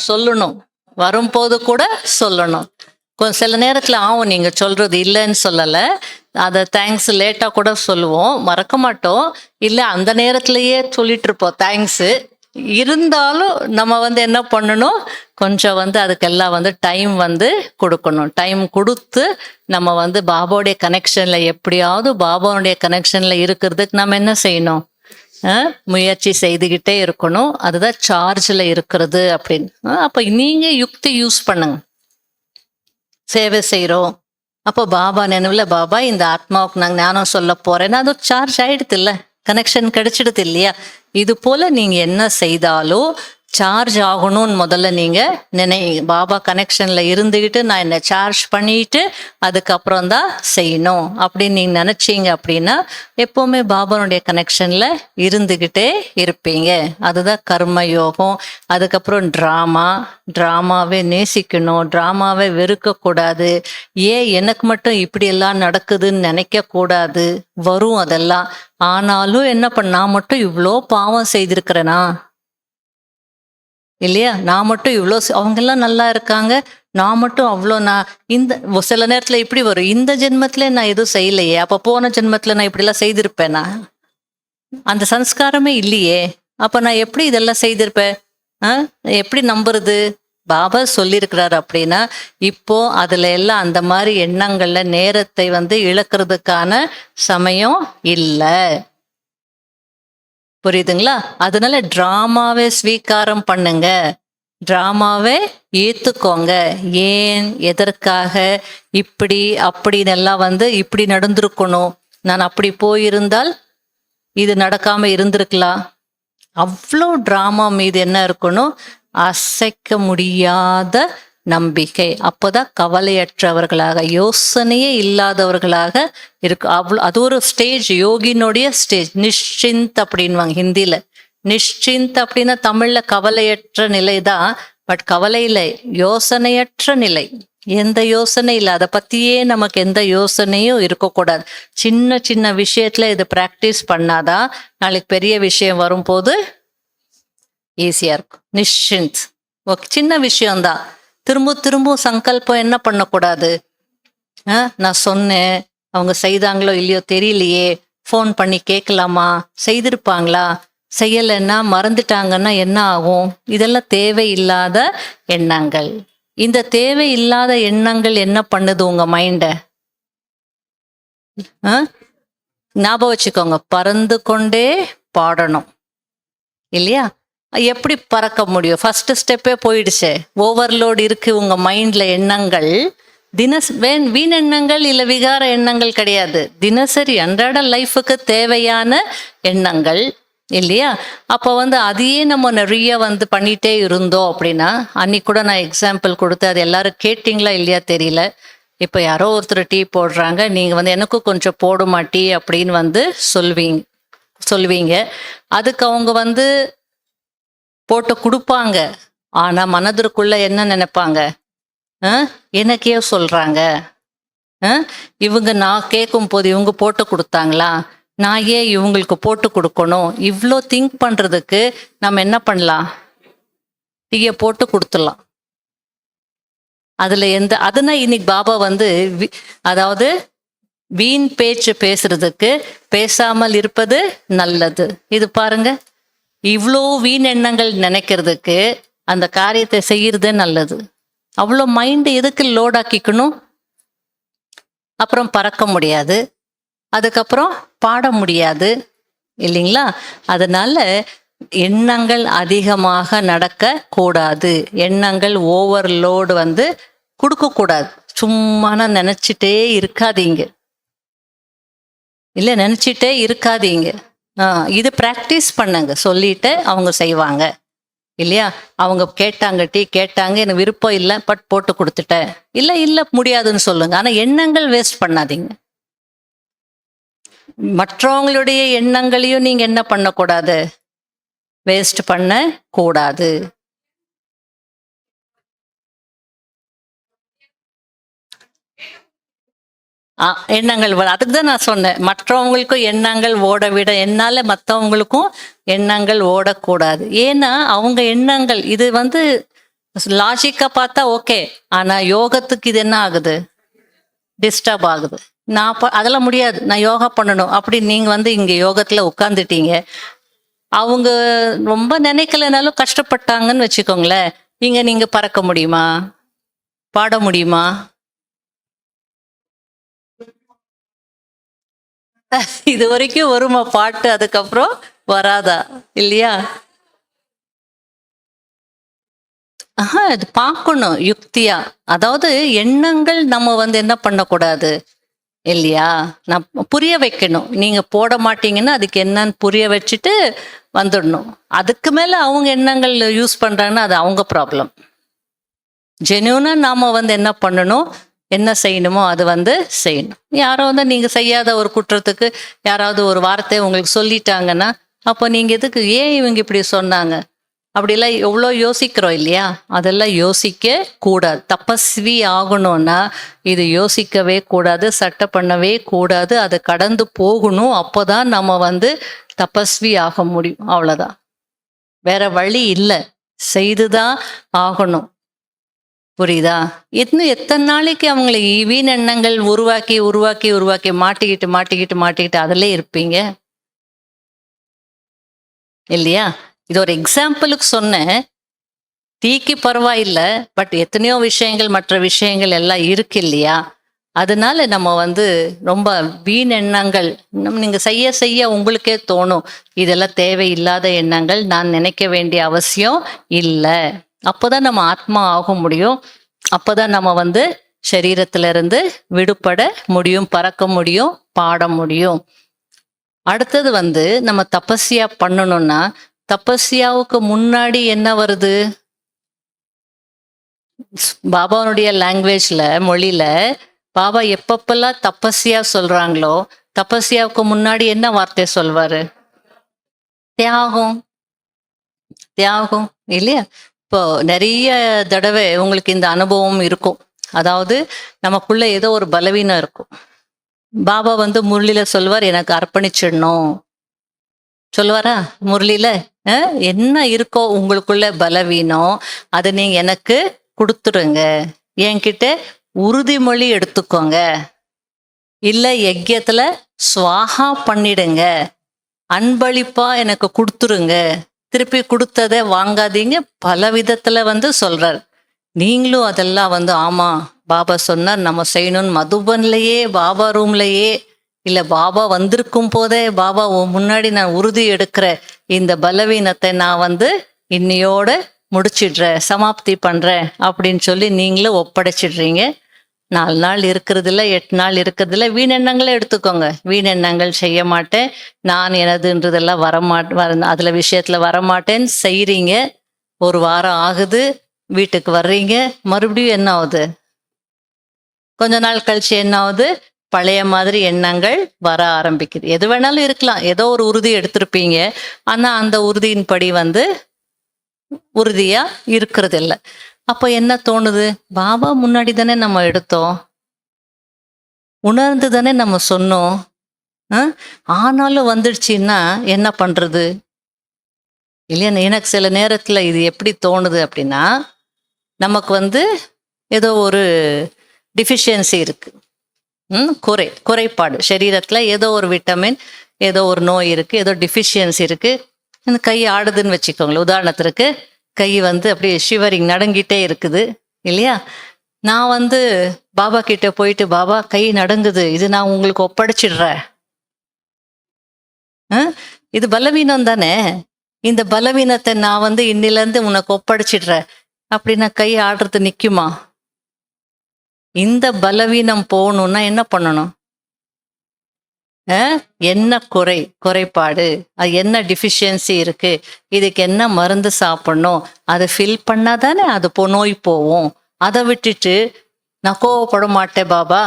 சொல்லணும், வரும்போது கூட சொல்லணும். கொஞ்சம் சில நேரத்தில் ஆகும், நீங்கள் சொல்றது இல்லைன்னு சொல்லலை, அதை தேங்க்ஸ் லேட்டாக கூட சொல்லுவோம், மறக்க மாட்டோம். இல்லை அந்த நேரத்திலேயே சொல்லிட்டு இருப்போம் தேங்க்ஸு. இருந்தாலும் நம்ம வந்து என்ன பண்ணணும், கொஞ்சம் வந்து அதுக்கெல்லாம் வந்து டைம் வந்து கொடுக்கணும். டைம் கொடுத்து நம்ம வந்து பாபாவுடைய கனெக்ஷனில், எப்படியாவது பாபாவுடைய கனெக்ஷனில் இருக்கிறதுக்கு நம்ம என்ன செய்யணும், முயற்சி செய்துக்கிட்டே இருக்கணும். அதுதான் சார்ஜில் இருக்கிறது அப்படின்னு. அப்போ நீங்கள் யுக்தி யூஸ் பண்ணுங்க. சேவை செய்கிறோம், அப்போ பாபா நினைவில் பாபா இந்த ஆத்மாவுக்கு நாங்கள் ஞானம் சொல்ல போறேன்னா அது சார்ஜ் ஆயிடுது இல்லை, கனெக்ஷன் கிடைச்சிடுது இல்லையா. இது போல நீங்கள் என்ன செய்தாலும் சார்ஜ் ஆகணும்னு முதல்ல நீங்கள் பாபா கனெக்ஷனில் இருந்துக்கிட்டு நான் என்னை சார்ஜ் பண்ணிட்டு அதுக்கப்புறம் தான் செய்யணும் அப்படின்னு நீங்கள் நினச்சிங்க அப்படின்னா எப்போவுமே பாபாவுடைய கனெக்ஷனில் இருந்துக்கிட்டே இருப்பீங்க. அதுதான் கர்ம யோகம். அதுக்கப்புறம் ட்ராமாவே நேசிக்கணும், ட்ராமாவே வெறுக்கக்கூடாது. ஏன் எனக்கு மட்டும் இப்படியெல்லாம் நடக்குதுன்னு நினைக்கக்கூடாது. வரும் அதெல்லாம், ஆனாலும் என்ன நான் மட்டும் இவ்வளோ பாவம் செய்திருக்கிறேனா இல்லையா, நான் மட்டும் இவ்வளோ, அவங்கெல்லாம் நல்லா இருக்காங்க, நான் மட்டும் அவ்வளோ, நான் இந்த சில நேரத்தில் இப்படி வரும், இந்த ஜென்மத்தில் நான் எதுவும் செய்யலையே, அப்போ போன ஜென்மத்தில் நான் இப்படிலாம் செய்திருப்பேனா, அந்த சம்ஸ்காரமே இல்லையே, அப்போ நான் எப்படி இதெல்லாம் செய்திருப்பேன், எப்படி நம்புறது. பாபா சொல்லியிருக்கிறாரு அப்படின்னா இப்போ அதுல எல்லாம் அந்த மாதிரி எண்ணங்கள்ல நேரத்தை வந்து இழக்கிறதுக்கான சமயம் இல்லை. புரியுதுங்களா. அதனால டிராமாவை ஸ்வீகாரம் பண்ணுங்க, டிராமாவை ஏத்துக்கோங்க. ஏன், எதற்காக, இப்படி அப்படின்னு எல்லாம் வந்து இப்படி நடந்திருக்கணும், நான் அப்படி போயிருந்தால் இது நடக்காம இருந்திருக்கலாம். அவ்வளோ டிராமா மீது என்ன இருக்கணும், அசைக்க முடியாத நம்பிக்கை. அப்போதான் கவலையற்றவர்களாக, யோசனையே இல்லாதவர்களாக இருக்கு. அவ்வளோ, அது ஒரு ஸ்டேஜ், யோகினுடைய ஸ்டேஜ். நிஷ்சிந்த் அப்படின்வாங்க ஹிந்தியில. நிஷ்சிந்த் அப்படின்னா தமிழ்ல கவலையற்ற நிலை தான், பட் கவலை இல்லை, யோசனையற்ற நிலை. எந்த யோசனை இல்லை, அதை பத்தியே நமக்கு எந்த யோசனையும் இருக்கக்கூடாது. சின்ன சின்ன விஷயத்துல இது பிராக்டிஸ் பண்ணாதான் நாளைக்கு பெரிய விஷயம் வரும்போது ஈஸியா இருக்கும். நிஷ்சிந்த், ஓகே, சின்ன விஷயம்தான், திரும்ப திரும்ப சங்கல்பம் என்ன பண்ணக்கூடாது? நான் சொன்னேன், அவங்க செய்தாங்களோ இல்லையோ தெரியலையே, ஃபோன் பண்ணி கேட்கலாமா, செய்திருப்பாங்களா, செய்யலைன்னா மறந்துட்டாங்கன்னா என்ன ஆகும்? இதெல்லாம் தேவையில்லாத எண்ணங்கள். இந்த தேவையில்லாத எண்ணங்கள் என்ன பண்ணுது உங்க மைண்ட? ஞாபகம் வச்சுக்கோங்க, பறந்து கொண்டே பாடணும் இல்லையா? எப்படி பறக்க முடியும்? ஃபர்ஸ்ட் ஸ்டெப்பே போயிடுச்சே. ஓவர்லோட் இருக்கு உங்க மைண்ட்ல எண்ணங்கள். வீண் எண்ணங்கள் இல்ல விகார எண்ணங்கள் கிடையாது. தினசரி அன்றாட லைஃபுக்கு தேவையான எண்ணங்கள் இல்லையா? அப்போ அதையே நம்ம நிறைய பண்ணிட்டே இருந்தோம் அப்படின்னா, அன்னைக்கு கூட நான் எக்ஸாம்பிள் கொடுத்து அது எல்லாரும் கேட்டிங்களா இல்லையா தெரியல. இப்போ யாரோ ஒருத்தர் டீ போடுறாங்க, நீங்க எனக்கும் கொஞ்சம் போடுமா டீ அப்படின்னு சொல்வீங்க. அதுக்கு அவங்க போட்டு கொடுப்பாங்க. ஆனா மனதிற்குள்ள என்ன நினைப்பாங்க? எனக்கே சொல்றாங்க, இவங்க நான் கேட்கும் போது இவங்க போட்டு கொடுத்தாங்களா, நான் ஏன் இவங்களுக்கு போட்டு கொடுக்கணும்? இவ்வளோ திங்க் பண்றதுக்கு நம்ம என்ன பண்ணலாம்? டீயை போட்டு கொடுத்துடலாம். அதுல அதுனா இன்னைக்கு பாபா அதாவது வீண் பேச்சு பேசுறதுக்கு பேசாமல் இருப்பது நல்லது. இது பாருங்க, இவ்வளோ வீண் எண்ணங்கள் நினைக்கிறதுக்கு அந்த காரியத்தை செய்யறதே நல்லது. அவ்வளோ மைண்டு எதுக்கு லோட் ஆக்கிக்கணும்? அப்புறம் பறக்க முடியாது, அதுக்கப்புறம் பாட முடியாது இல்லைங்களா? அதனால எண்ணங்கள் அதிகமாக நடக்க கூடாது. எண்ணங்கள் ஓவர்லோடு கொடுக்க கூடாது. சும்மா நினைச்சிட்டே இருக்காதீங்க. இல்ல நினைச்சிட்டே இருக்காதீங்க. இது பிராக்டிஸ் பண்ணுங்க. சொல்லிட்டு அவங்க செய்வாங்க இல்லையா? அவங்க கேட்டாங்க, டீ கேட்டாங்க, எனக்கு விருப்பம் இல்லை, பட் போட்டு கொடுத்துட்டேன். இல்ல முடியாதுன்னு சொல்லுங்க. ஆனா எண்ணங்கள் வேஸ்ட் பண்ணாதீங்க. மற்றவங்களுடைய எண்ணங்களையும் நீங்க என்ன பண்ணக்கூடாது? வேஸ்ட் பண்ண கூடாது. எண்ணங்கள் அதுக்கு தான் நான் சொன்னேன், மற்றவங்களுக்கும் எண்ணங்கள் ஓட விட, என்னால மற்றவங்களுக்கும் எண்ணங்கள் ஓடக்கூடாது. ஏன்னா அவங்க எண்ணங்கள் இது லாஜிக்கா பார்த்தா ஓகே, ஆனா யோகத்துக்கு இது என்ன ஆகுது? டிஸ்டர்ப் ஆகுது. அதெல்லாம் முடியாது, நான் யோகா பண்ணணும் அப்படி நீங்க இங்க யோகத்துல உட்கார்ந்துட்டீங்க. அவங்க ரொம்ப நினைக்கலனாலும் கஷ்டப்பட்டாங்கன்னு வச்சுக்கோங்களேன், நீங்க பறக்க முடியுமா? பாட முடியுமா? இது வரைக்கும் வருமா பாட்டு, அதுக்கப்புறம் வராதா இல்லையா? இது பார்க்கணும் யுக்தியா. அதாவது எண்ணங்கள் நம்ம என்ன பண்ணக்கூடாது இல்லையா? நான் புரிய வைக்கணும். நீங்க போட மாட்டீங்கன்னா அதுக்கு என்னன்னு புரிய வச்சுட்டு வந்துடணும். அதுக்கு மேல அவங்க எண்ணங்கள் யூஸ் பண்றாங்கன்னா அது அவங்க ப்ராப்ளம். ஜென்யூனா நாம என்ன பண்ணணும், என்ன செய்யணுமோ அது செய்யணும். யாரோ நீங்க செய்யாத ஒரு குற்றத்துக்கு யாராவது ஒரு வார்த்தை உங்களுக்கு சொல்லிட்டாங்கன்னா, அப்போ நீங்க எதுக்கு, ஏன் இவங்க இப்படி சொன்னாங்க, அப்படிலாம் எவ்வளோ யோசிக்கிறோம் இல்லையா? அதெல்லாம் யோசிக்க கூடாது. தபஸ்வி ஆகணும்னா இது யோசிக்கவே கூடாது, சட்டை பண்ணவே கூடாது, அதை கடந்து போகணும். அப்போதான் நம்ம தபஸ்வி ஆக முடியும். அவ்வளோதான், வேற வழி இல்லை, செய்துதான் ஆகணும். புரியுதா? இன்னும் எத்தனை நாளைக்கு அவங்களை வீண் எண்ணங்கள் உருவாக்கி உருவாக்கி உருவாக்கி மாட்டிக்கிட்டு அதிலே இருப்பீங்க இல்லையா? இது ஒரு எக்ஸாம்பிளுக்கு சொன்னேன். டீக்கு பரவாயில்லை, பட் எத்தனையோ விஷயங்கள், மற்ற விஷயங்கள் எல்லாம் இருக்கு இல்லையா? அதனால நம்ம ரொம்ப வீண் எண்ணங்கள் நீங்க செய்ய செய்ய உங்களுக்கே தோணும், இதெல்லாம் தேவையில்லாத எண்ணங்கள், நான் நினைக்க வேண்டிய அவசியம் இல்லை. அப்போதான் நம்ம ஆத்மா ஆக முடியும். அப்போதான் நம்ம சரீரத்துல இருந்து விடுபட முடியும், பறக்க முடியும், பாட முடியும். அடுத்தது நம்ம தபஸ்யா பண்ணணும்னா, தபஸ்யாவுக்கு முன்னாடி என்ன வருது? பாபாவுடைய லாங்குவேஜ்ல, மொழியில பாபா எப்பப்பெல்லாம் தபஸ்யா சொல்றாங்களோ, தபஸ்யாவுக்கு முன்னாடி என்ன வார்த்தை சொல்வாரு? தியாகம். தியாகம் இல்லையா? இப்போ நிறைய தடவை உங்களுக்கு இந்த அனுபவம் இருக்கும். அதாவது நமக்குள்ள ஏதோ ஒரு பலவீனம் இருக்கும். பாபா முரளியில சொல்வார், எனக்கு அர்ப்பணிச்சிடணும் சொல்லுவாரா? முரளியில என்ன இருக்கோ உங்களுக்குள்ள பலவீனம், அதை நீங்க எனக்கு கொடுத்துருங்க, என்கிட்ட உறுதிமொழி எடுத்துக்கோங்க, இல்ல யஜ்யத்துல ஸ்வாஹா பண்ணிடுங்க, அன்பளிப்பா எனக்கு கொடுத்துருங்க, திருப்பி கொடுத்ததை வாங்காதீங்க, பல விதத்துல வந்து சொல்றார். நீங்களும் அதெல்லாம் வந்து ஆமா பாபா சொன்னார் நம்ம செய்யணும்னு மதுபன்லயே பாபா ரூம்லயே இல்ல பாபா வந்திருக்கும் போதே பாபா முன்னாடி நான் உறுதி எடுக்கிற இந்த பலவீனத்தை நான் வந்து இன்னையோட முடிச்சிடுறேன், சமாப்தி பண்றேன் அப்படின்னு சொல்லி நீங்களும் ஒப்படைச்சிடுறீங்க. 4 நாள் இருக்கிறதுல 8 நாள் இருக்கிறதுல வீணெண்ணங்களே எடுத்துக்கோங்க. வீணெண்ணங்கள் செய்ய மாட்டேன், நான் எனதுன்றதெல்லாம் அதுல விஷயத்துல வரமாட்டேன்னு செய்றீங்க. 1 வாரம் ஆகுது, வீட்டுக்கு வர்றீங்க, மறுபடியும் என்ன ஆகுது? கொஞ்ச நாள் கழிச்சு என்ன ஆகுது? பழைய மாதிரி எண்ணங்கள் வர ஆரம்பிக்குது. எது வேணாலும் இருக்கலாம், ஏதோ ஒரு உறுதி எடுத்திருப்பீங்க, ஆனா அந்த உறுதியின்படி வந்து உறுதியா இருக்கிறது இல்லை. அப்ப என்ன தோணுது? பாபா முன்னாடி தானே நம்ம எடுத்தோம், உணர்ந்து தானே நம்ம சொன்னோம், ஆனாலும் வந்துடுச்சுன்னா என்ன பண்றது இல்லையா? எனக்கு சில நேரத்துல இது எப்படி தோணுது அப்படின்னா, நமக்கு வந்து ஏதோ ஒரு டிஃபிஷியன்சி இருக்கு, குறைபாடு சரீரத்துல, ஏதோ ஒரு விட்டமின், ஏதோ ஒரு நோய் இருக்கு, ஏதோ டிஃபிஷியன்சி இருக்கு. இந்த கை ஆடுதுன்னு வச்சுக்கோங்களேன், உதாரணத்திற்கு கை வந்து அப்படியே ஷிவரிங் நடுங்கிட்டே இருக்குது இல்லையா? நான் வந்து பாபா கிட்ட போயிட்டு, பாபா கை நடுங்குது, இது நான் உங்களுக்கு ஒப்படைச்சிடுறேன், இது பலவீனம் தானே, இந்த பலவீனத்தை நான் வந்து இன்னிலிருந்து உனக்கு ஒப்படைச்சிடுறேன் அப்படின்னா கை ஆடுறது நிக்குமா? இந்த பலவீனம் போகணும்னா என்ன பண்ணணும்? என்ன குறைபாடு, அது என்ன டிஃபிஷியன்சி இருக்கு, இதுக்கு என்ன மருந்து சாப்பிடணும், அதை ஃபில் பண்ணாதானே அது நோய் போகும். அதை விட்டுட்டு நான் கோவப்பட மாட்டேன் பாபா,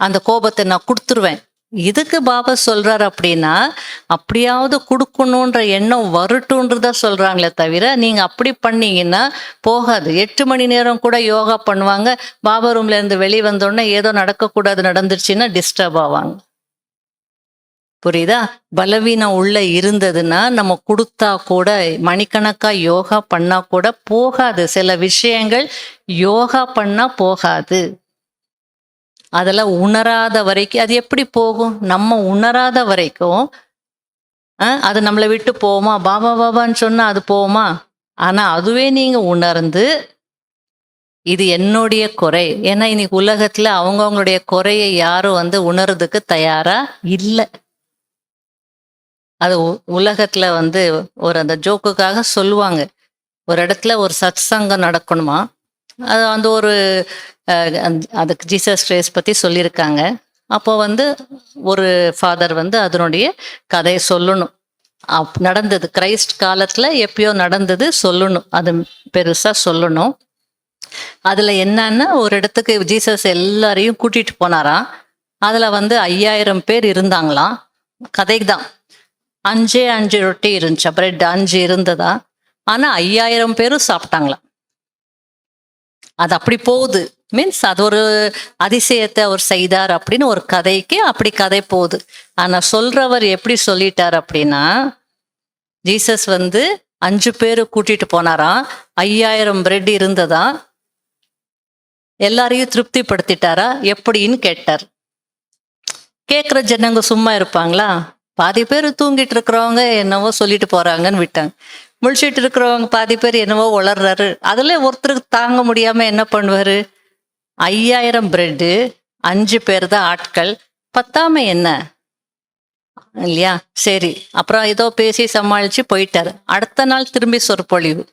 அந்த கோபத்தை நான் கொடுத்துருவேன், இதுக்கு பாபா சொல்றாரு அப்படின்னா அப்படியாவது கொடுக்கணுன்ற எண்ணம் வரட்டும்ன்றதா சொல்றாங்களே தவிர, நீங்க அப்படி பண்ணீங்கன்னா போகாது. 8 மணி நேரம் கூட யோகா பண்ணுவாங்க, பாபா ரூம்ல இருந்து வெளியே வந்தோடனே ஏதோ நடக்கக்கூடாது நடந்துருச்சுன்னா டிஸ்டர்ப் ஆவாங்க. புரியுதா? பலவீனம் உள்ள இருந்ததுன்னா நம்ம கொடுத்தா கூட, மணிக்கணக்கா யோகா பண்ணா கூட போகாது. சில விஷயங்கள் யோகா பண்ணா போகாது. அதெல்லாம் உணராத வரைக்கும் அது எப்படி போகும்? நம்ம உணராத வரைக்கும் அது நம்மளை விட்டு போகுமா? பாபா பாபான்னு சொன்னா அது போகுமா? ஆனா அதுவே நீங்க உணர்ந்து இது என்னுடைய குறை, ஏன்னா இன்னைக்கு உலகத்துல அவங்கவுங்களுடைய குறையை யாரும் வந்து உணர்றதுக்கு தயாரா இல்லை. அது உலகத்துல வந்து ஒரு அந்த ஜோக்குக்காக சொல்லுவாங்க, ஒரு இடத்துல ஒரு சத் சங்கம் நடக்கணுமா, அது வந்து ஒரு அதுக்கு ஜீசஸ் கிரைஸ்ட் பத்தி சொல்லியிருக்காங்க. அப்போ வந்து ஒரு ஃபாதர் வந்து அதனுடைய கதையை சொல்லணும். நடந்தது கிரைஸ்ட் காலத்துல எப்பயோ நடந்தது சொல்லணும், அது பெருசா சொல்லணும். அதுல என்னன்னா, ஒரு இடத்துக்கு ஜீசஸ் எல்லாரையும் கூட்டிட்டு போனாராம். அதுல வந்து 5000 பேர் இருந்தாங்களாம். கதைக்கு தான் 5 ரொட்டி இருந்துச்சா, பிரெட் 5 இருந்ததா, ஆனா 5000 பேரும் சாப்பிட்டாங்களாம். அது அப்படி போகுது, மீன்ஸ் அது ஒரு அதிசயத்தை அவர் செய்தார் அப்படின்னு ஒரு கதைக்கு அப்படி கதை போகுது. ஆனா சொல்றவர் எப்படி சொல்லிட்டார் அப்படின்னா, ஜீசஸ் வந்து 5 பேரு கூட்டிட்டு போனாராம், 5000 பிரெட் இருந்ததா, எல்லாரையும் திருப்திப்படுத்திட்டாரா எப்படின்னு கேட்டார். கேட்குற ஜனங்க சும்மா இருப்பாங்களா? பாதி பேர் தூங்கிட்டு இருக்கிறவங்க என்னவோ சொல்லிட்டு போறாங்கன்னு விட்டாங்க. முழிச்சிட்டு இருக்கிறவங்க பாதி பேர் என்னவோ உளர்றாரு. அதுல ஒருத்தருக்கு தாங்க முடியாம என்ன பண்ணுவாரு? 5000 பிரெட்டு, 5 பேர் தான் ஆட்கள், பத்தாம என்ன இல்லையா? சரி, அப்புறம் ஏதோ பேசி சமாளிச்சு போயிட்டாரு. அடுத்த நாள் திரும்பி சொற்பொழிவு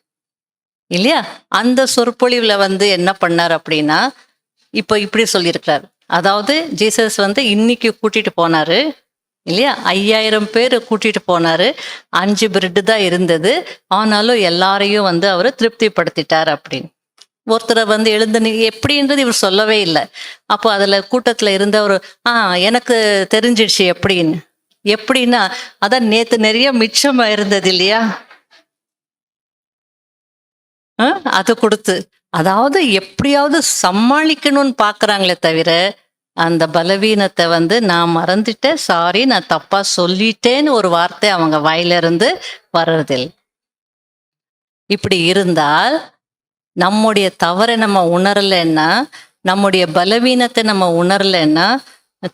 இல்லையா? அந்த சொற்பொழிவுல வந்து என்ன பண்ணார் அப்படின்னா, இப்போ இப்படி சொல்லியிருக்கிறாரு. அதாவது ஜீசஸ் வந்து இன்னைக்கு கூட்டிட்டு போனாரு இல்லையா, 5000 பேர் கூட்டிட்டு போனாரு, 5 பிரெட்டு தான் இருந்தது, ஆனாலும் எல்லாரையும் வந்து அவரு திருப்திப்படுத்திட்டார் அப்படின்னு. ஒருத்தரை வந்து எழுந்து எப்படின்றது இவர் சொல்லவே இல்லை. அப்போ அதுல கூட்டத்துல இருந்தவர், எனக்கு தெரிஞ்சிடுச்சு எப்படின்னா அதான் நேத்து நிறைய மிச்சமா இருந்தது இல்லையா, அதை கொடுத்து, அதாவது எப்படியாவது சமாளிக்கணும்னு பாக்குறாங்களே தவிர, அந்த பலவீனத்தை வந்து நான் மறந்துட்டேன், சாரி நான் தப்பா சொல்லிட்டேன்னு ஒரு வார்த்தை அவங்க வாயில இருந்து வர்றதில்லை. இப்படி இருந்தால் நம்முடைய தவறை நம்ம உணரலைன்னா, நம்முடைய பலவீனத்தை நம்ம உணரலைன்னா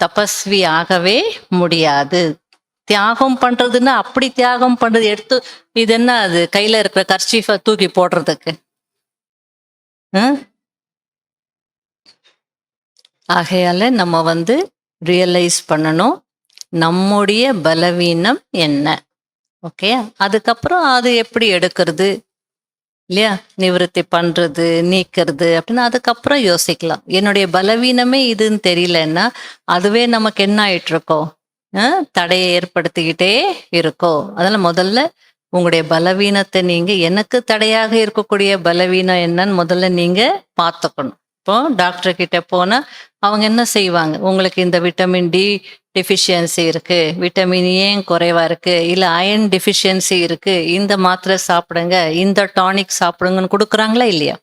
தபஸ்வி ஆகவே முடியாது. தியாகம் பண்றதுன்னா அப்படி தியாகம் பண்றது எடுத்து இது என்ன அது கையில இருக்கிற கர்ச்சீஃபை தூக்கி போடுறதுக்கு? ஆகையால நம்ம வந்து ரியலைஸ் பண்ணணும் நம்முடைய பலவீனம் என்ன. ஓகே, அதுக்கப்புறம் அது எப்படி எடுக்கிறது இல்லையா, நிவர்த்தி பண்றது நீக்கிறது அப்படின்னு அதுக்கப்புறம் யோசிக்கலாம். என்னுடைய பலவீனமே இதுன்னு தெரியலன்னா அதுவே நமக்கு என்ன ஆயிட்டு இருக்கோம், தடையை ஏற்படுத்திக்கிட்டே இருக்கோ. அதனால முதல்ல உங்களுடைய பலவீனத்தை நீங்க எனக்கு தடையாக இருக்கக்கூடிய பலவீனம் என்னன்னு முதல்ல நீங்க பார்த்துக்கணும். இப்போ டாக்டர் கிட்ட போனா அவங்க என்ன செய்வாங்க, உங்களுக்கு இந்த விட்டமின் டி டெஃபிஷியன்சி இருக்கு, விட்டமின் ஏ குறைவா இருக்கு, இல்ல அயன் டெஃபிஷியன்சி இருக்கு, இந்த மாத்திரை சாப்பிடுங்க, இந்த டானிக் சாப்பிடுங்கன்னு கொடுக்குறாங்களா இல்லையா?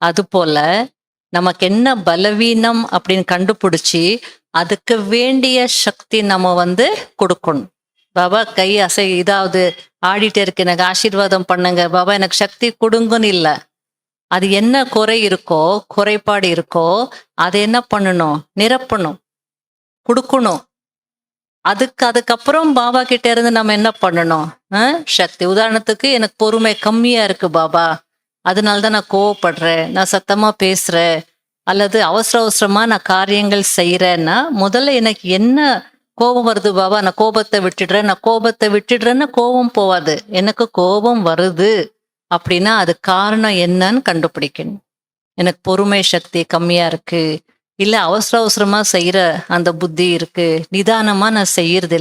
அது போல நமக்கு என்ன பலவீனம் அப்படின்னு கண்டுபிடிச்சி அதுக்கு வேண்டிய சக்தி நம்ம வந்து கொடுக்கணும். பாபா கை அசை இதாவது ஆடிட்டே இருக்கு, எனக்கு ஆசீர்வாதம் பண்ணுங்க பாபா, எனக்கு சக்தி கொடுங்கன்னு இல்லை. அது என்ன குறை இருக்கோ, குறைபாடு இருக்கோ, அதை என்ன பண்ணணும், நிரப்பணும், கொடுக்கணும். அதுக்கப்புறம் பாபா கிட்ட இருந்து நம்ம என்ன பண்ணணும், சக்தி. உதாரணத்துக்கு எனக்கு பொறுமை கம்மியா இருக்கு பாபா, அதனாலதான் நான் கோவப்படுறேன், நான் சத்தமா பேசுறேன், அல்லது அவசரமா நான் காரியங்கள் செய்யறேன்னா முதல்ல எனக்கு என்ன கோபம் வருது பாபா, நான் கோபத்தை விட்டுடுறேன்னா கோபம் போவாது. எனக்கு கோபம் வருது அப்படின்னா அது காரணம் என்னன்னு கண்டுபிடிக்கணும். எனக்கு பொறுமை சக்தி கம்மியா இருக்கு, இல்ல அவசரமா செய்யற அந்த புத்தி இருக்கு, நிதானமா நான் செய்யறது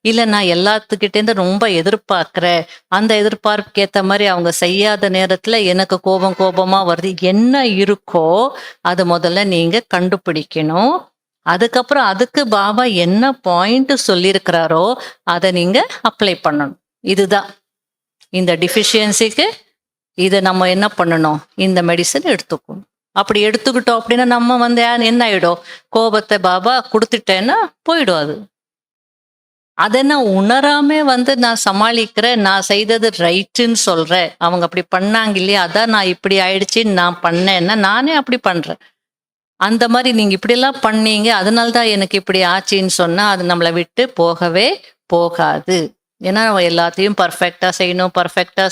இல்ல நான் எல்லாத்துக்கிட்டேருந்து ரொம்ப எதிர்பார்க்கிறேன், அந்த எதிர்பார்ப்புக்கு ஏத்த மாதிரி அவங்க செய்யாத நேரத்துல எனக்கு கோபமா வருது. என்ன இருக்கோ அது முதல்ல நீங்க கண்டுபிடிக்கணும். அதுக்கப்புறம் அதுக்கு பாபா என்ன பாயிண்ட் சொல்லியிருக்கிறாரோ அதை நீங்க அப்ளை பண்ணணும். இதுதான் இந்த டிஃபிஷியன்சிக்கு இதை நம்ம என்ன பண்ணணும், இந்த மெடிசன் எடுத்துக்கணும். அப்படி எடுத்துக்கிட்டோம் அப்படின்னா நம்ம வந்து என்ன ஆயிடும், கோபத்தை பாபா கொடுத்துட்டேன்னா போயிடும். அதை நான் உணராம வந்து நான் சமாளிக்கிறேன், நான் செய்தது ரைட்டுன்னு சொல்றேன், அவங்க அப்படி பண்ணாங்க இல்லையா, அதான் நான் இப்படி ஆயிடுச்சுன்னு நான் பண்ணேன்னா நானே அப்படி பண்றேன். அந்த மாதிரி நீங்க இப்படிலாம் பண்ணீங்க அதனால்தான் எனக்கு இப்படி ஆச்சுன்னு சொன்னா அது நம்மளை விட்டு போகவே போகாது. ஏன்னா எல்லாத்தையும் பர்ஃபெக்டா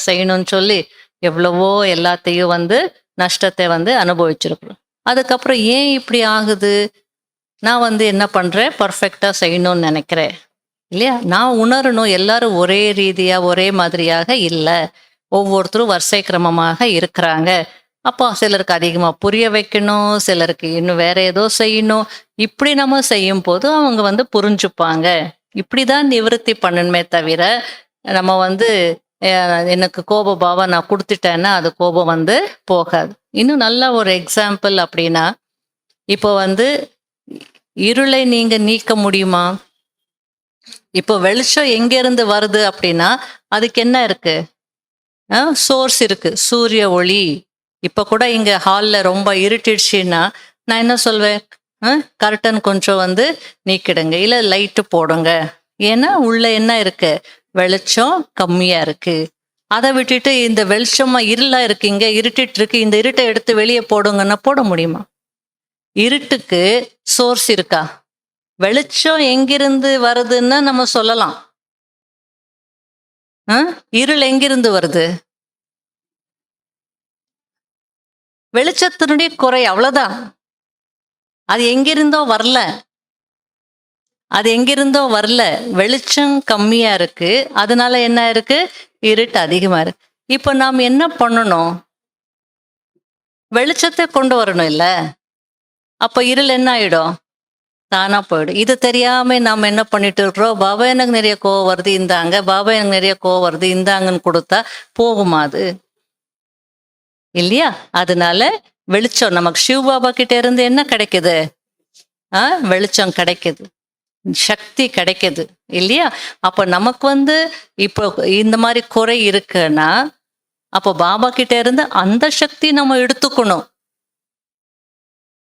செய்யணும்னு சொல்லி எவ்வளவோ எல்லாத்தையும் வந்து நஷ்டத்தை வந்து அனுபவிச்சிருக்கிறோம். அதுக்கப்புறம் ஏன் இப்படி ஆகுது, நான் வந்து என்ன பண்றேன், பர்ஃபெக்டா செய்யணும்னு நினைக்கிறேன் இல்லையா. நான் உணரணும் எல்லாரும் ஒரே ரீதியா ஒரே மாதிரியாக இல்லை, ஒவ்வொருத்தரும் வரிசை கிரமமாக இருக்கிறாங்க. அப்போ சிலருக்கு அதிகமா புரிய வைக்கணும், சிலருக்கு இன்னும் வேற ஏதோ செய்யணும். இப்படி நம்ம செய்யும் போது அவங்க வந்து புரிஞ்சுப்பாங்க. இப்படிதான் நிவர்த்தி பண்ணணுமே தவிர நம்ம வந்து எனக்கு கோப பாவம் நான் கொடுத்துட்டேன்னா அது கோபம் வந்து போகாது. இன்னும் நல்ல ஒரு எக்ஸாம்பிள் அப்படின்னா, இப்போ வந்து இருளை நீங்க நீக்க முடியுமா? இப்போ வெளிச்சம் எங்க இருந்து வருது அப்படின்னா அதுக்கு என்ன இருக்கு, சோர்ஸ் இருக்கு, சூரிய ஒளி. இப்ப கூட இங்க ஹால்ல ரொம்ப இருட்டிடுச்சுன்னா நான் என்ன சொல்வேன், கர்டன் கொஞ்சம் வந்து நீக்கிடுங்க, இல்ல லைட்டு போடுங்க. ஏன்னா உள்ள என்ன இருக்கு, வெளிச்சம் கம்மியா இருக்கு. அதை விட்டுட்டு இந்த வெளிச்சமா இருளா இருக்கு, இங்க இருட்டிட்டு இருக்கு, இந்த இருட்டை எடுத்து வெளியே போடுங்கன்னா போட முடியுமா? இருட்டுக்கு சோர்ஸ் இருக்கா? வெளிச்சம் எங்கிருந்து வருதுன்னு நம்ம சொல்லலாம். இருள் எங்கிருந்து வருது? வெளிச்சத்தினுடைய குறை, அவ்வளவுதான். அது எங்கிருந்தோ வரல, வெளிச்சம் கம்மியா இருக்கு, அதனால என்ன இருக்கு, இருட்டு அதிகமா இருக்கு. இப்ப நாம் என்ன பண்ணணும், வெளிச்சத்தை கொண்டு வரணும் இல்ல. அப்ப இருள் என்ன ஆயிடும், தானா போயிடும். இது தெரியாம நாம என்ன பண்ணிட்டு இருக்கிறோம், பாபா எனக்கு நிறைய கோவம் வருது இந்தாங்க, பாபா எனக்கு நிறைய கோவம் வருது இந்தாங்கன்னு கொடுத்தா போகுமா அது இல்லையா? அதனால வெளிச்சம் நமக்கு சிவ பாபா கிட்ட இருந்து என்ன கிடைக்குது, வெளிச்சம் கிடைக்குது, சக்தி கிடைக்குது இல்லையா? அப்ப நமக்கு வந்து இப்போ இந்த மாதிரி குறை இருக்குன்னா அப்போ பாபா கிட்ட இருந்து அந்த சக்தி நம்ம எடுத்துக்கணும்.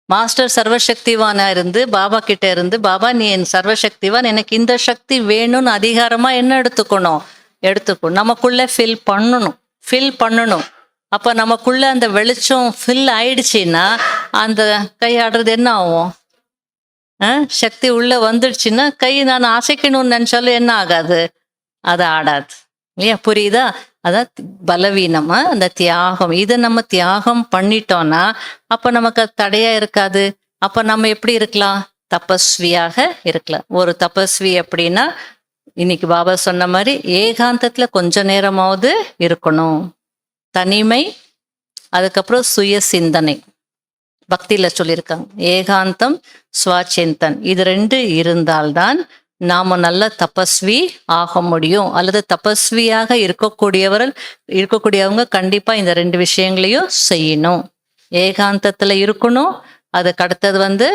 மாஸ்டர் சர்வசக்திவானா இருந்து பாபா கிட்ட இருந்து, பாபா நீ என் சர்வசக்திவான், எனக்கு இந்த சக்தி வேணும்னு அதிகாரமா என்ன எடுத்துக்கணும், நமக்குள்ள ஃபில் பண்ணணும். அப்ப நமக்குள்ள அந்த வெளிச்சம் ஃபில் ஆயிடுச்சுன்னா அந்த கை ஆடுறது என்ன ஆகும்? சக்தி உள்ள வந்துடுச்சுன்னா கை நான் அசைக்கணும்னு நினைச்சாலும் என்ன ஆகாது? அது ஆடாது இல்லையா? புரியுதா? அதான் பலவீனமா அந்த தியாகம். இதை நம்ம தியாகம் பண்ணிட்டோம்னா அப்ப நமக்கு அது தடையா இருக்காது. அப்ப நம்ம எப்படி இருக்கலாம்? தபஸ்வியாக இருக்கலாம். ஒரு தபஸ்வி அப்படின்னா இன்னைக்கு பாபா சொன்ன மாதிரி ஏகாந்தத்துல கொஞ்ச நேரமாவது இருக்கணும். தனிமை, அதுக்கப்புறம் சுய சிந்தனை. பக்தியில சொல்லியிருக்காங்க ஏகாந்தம், ஸ்வசிந்தன், இது 2 இருந்தால்தான் நாம நல்ல தபஸ்வி ஆக முடியும். அல்லது தபஸ்வியாக இருக்கக்கூடியவங்க கண்டிப்பா இந்த 2 விஷயங்களையும் செய்யணும். ஏகாந்தத்துல இருக்கணும், அதுக்கு அடுத்தது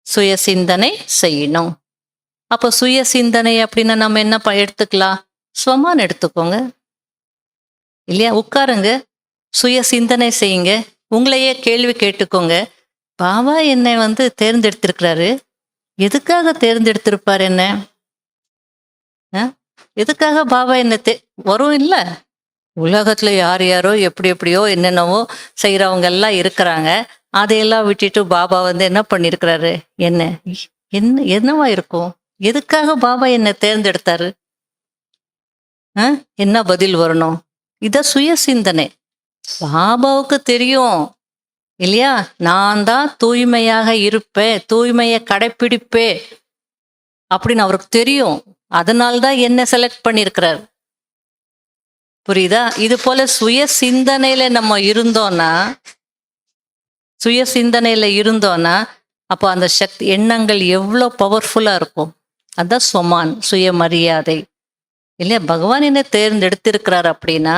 சுய சிந்தனை செய்யணும். அப்போ சுய சிந்தனை அப்படின்னா நம்ம என்ன எடுத்துக்கலாம்? ஸ்வமான் எடுத்துக்கோங்க இல்லையா? உட்காருங்க, சுய சிந்தனை செய்யுங்க, உங்களையே கேள்வி கேட்டுக்கோங்க. பாபா என்னை தேர்ந்தெடுத்திருக்கிறாரு, எதுக்காக தேர்ந்தெடுத்திருப்பார் என்ன? எதுக்காக பாபா என்ன வரும் இல்ல? உலகத்துல யார் யாரோ எப்படி எப்படியோ என்னென்னவோ செய்யறவங்க எல்லாம் இருக்கிறாங்க. அதையெல்லாம் விட்டுட்டு பாபா என்ன பண்ணிருக்கிறாரு? என்னவா இருக்கும்? எதுக்காக பாபா என்னை தேர்ந்தெடுத்தாரு? என்ன பதில் வரணும்? இத சுய சிந்தனை. பாபாவுக்கு தெரியும் இல்லையா, நான் தான் தூய்மையாக இருப்பேன், தூய்மையை கடைப்பிடிப்பேன் அப்படின்னு அவருக்கு தெரியும். அதனால்தான் என்ன செலக்ட் பண்ணிருக்கிறார். புரியுதா? இது போல சுய சிந்தனையில நம்ம இருந்தோம்னா அப்போ அந்த சக்தி எண்ணங்கள் எவ்வளவு பவர்ஃபுல்லா இருக்கும். அதான் ஸ்வமான், சுயமரியாதை இல்லையா? பகவான் என்ன தேர்ந்தெடுத்திருக்கிறார் அப்படின்னா,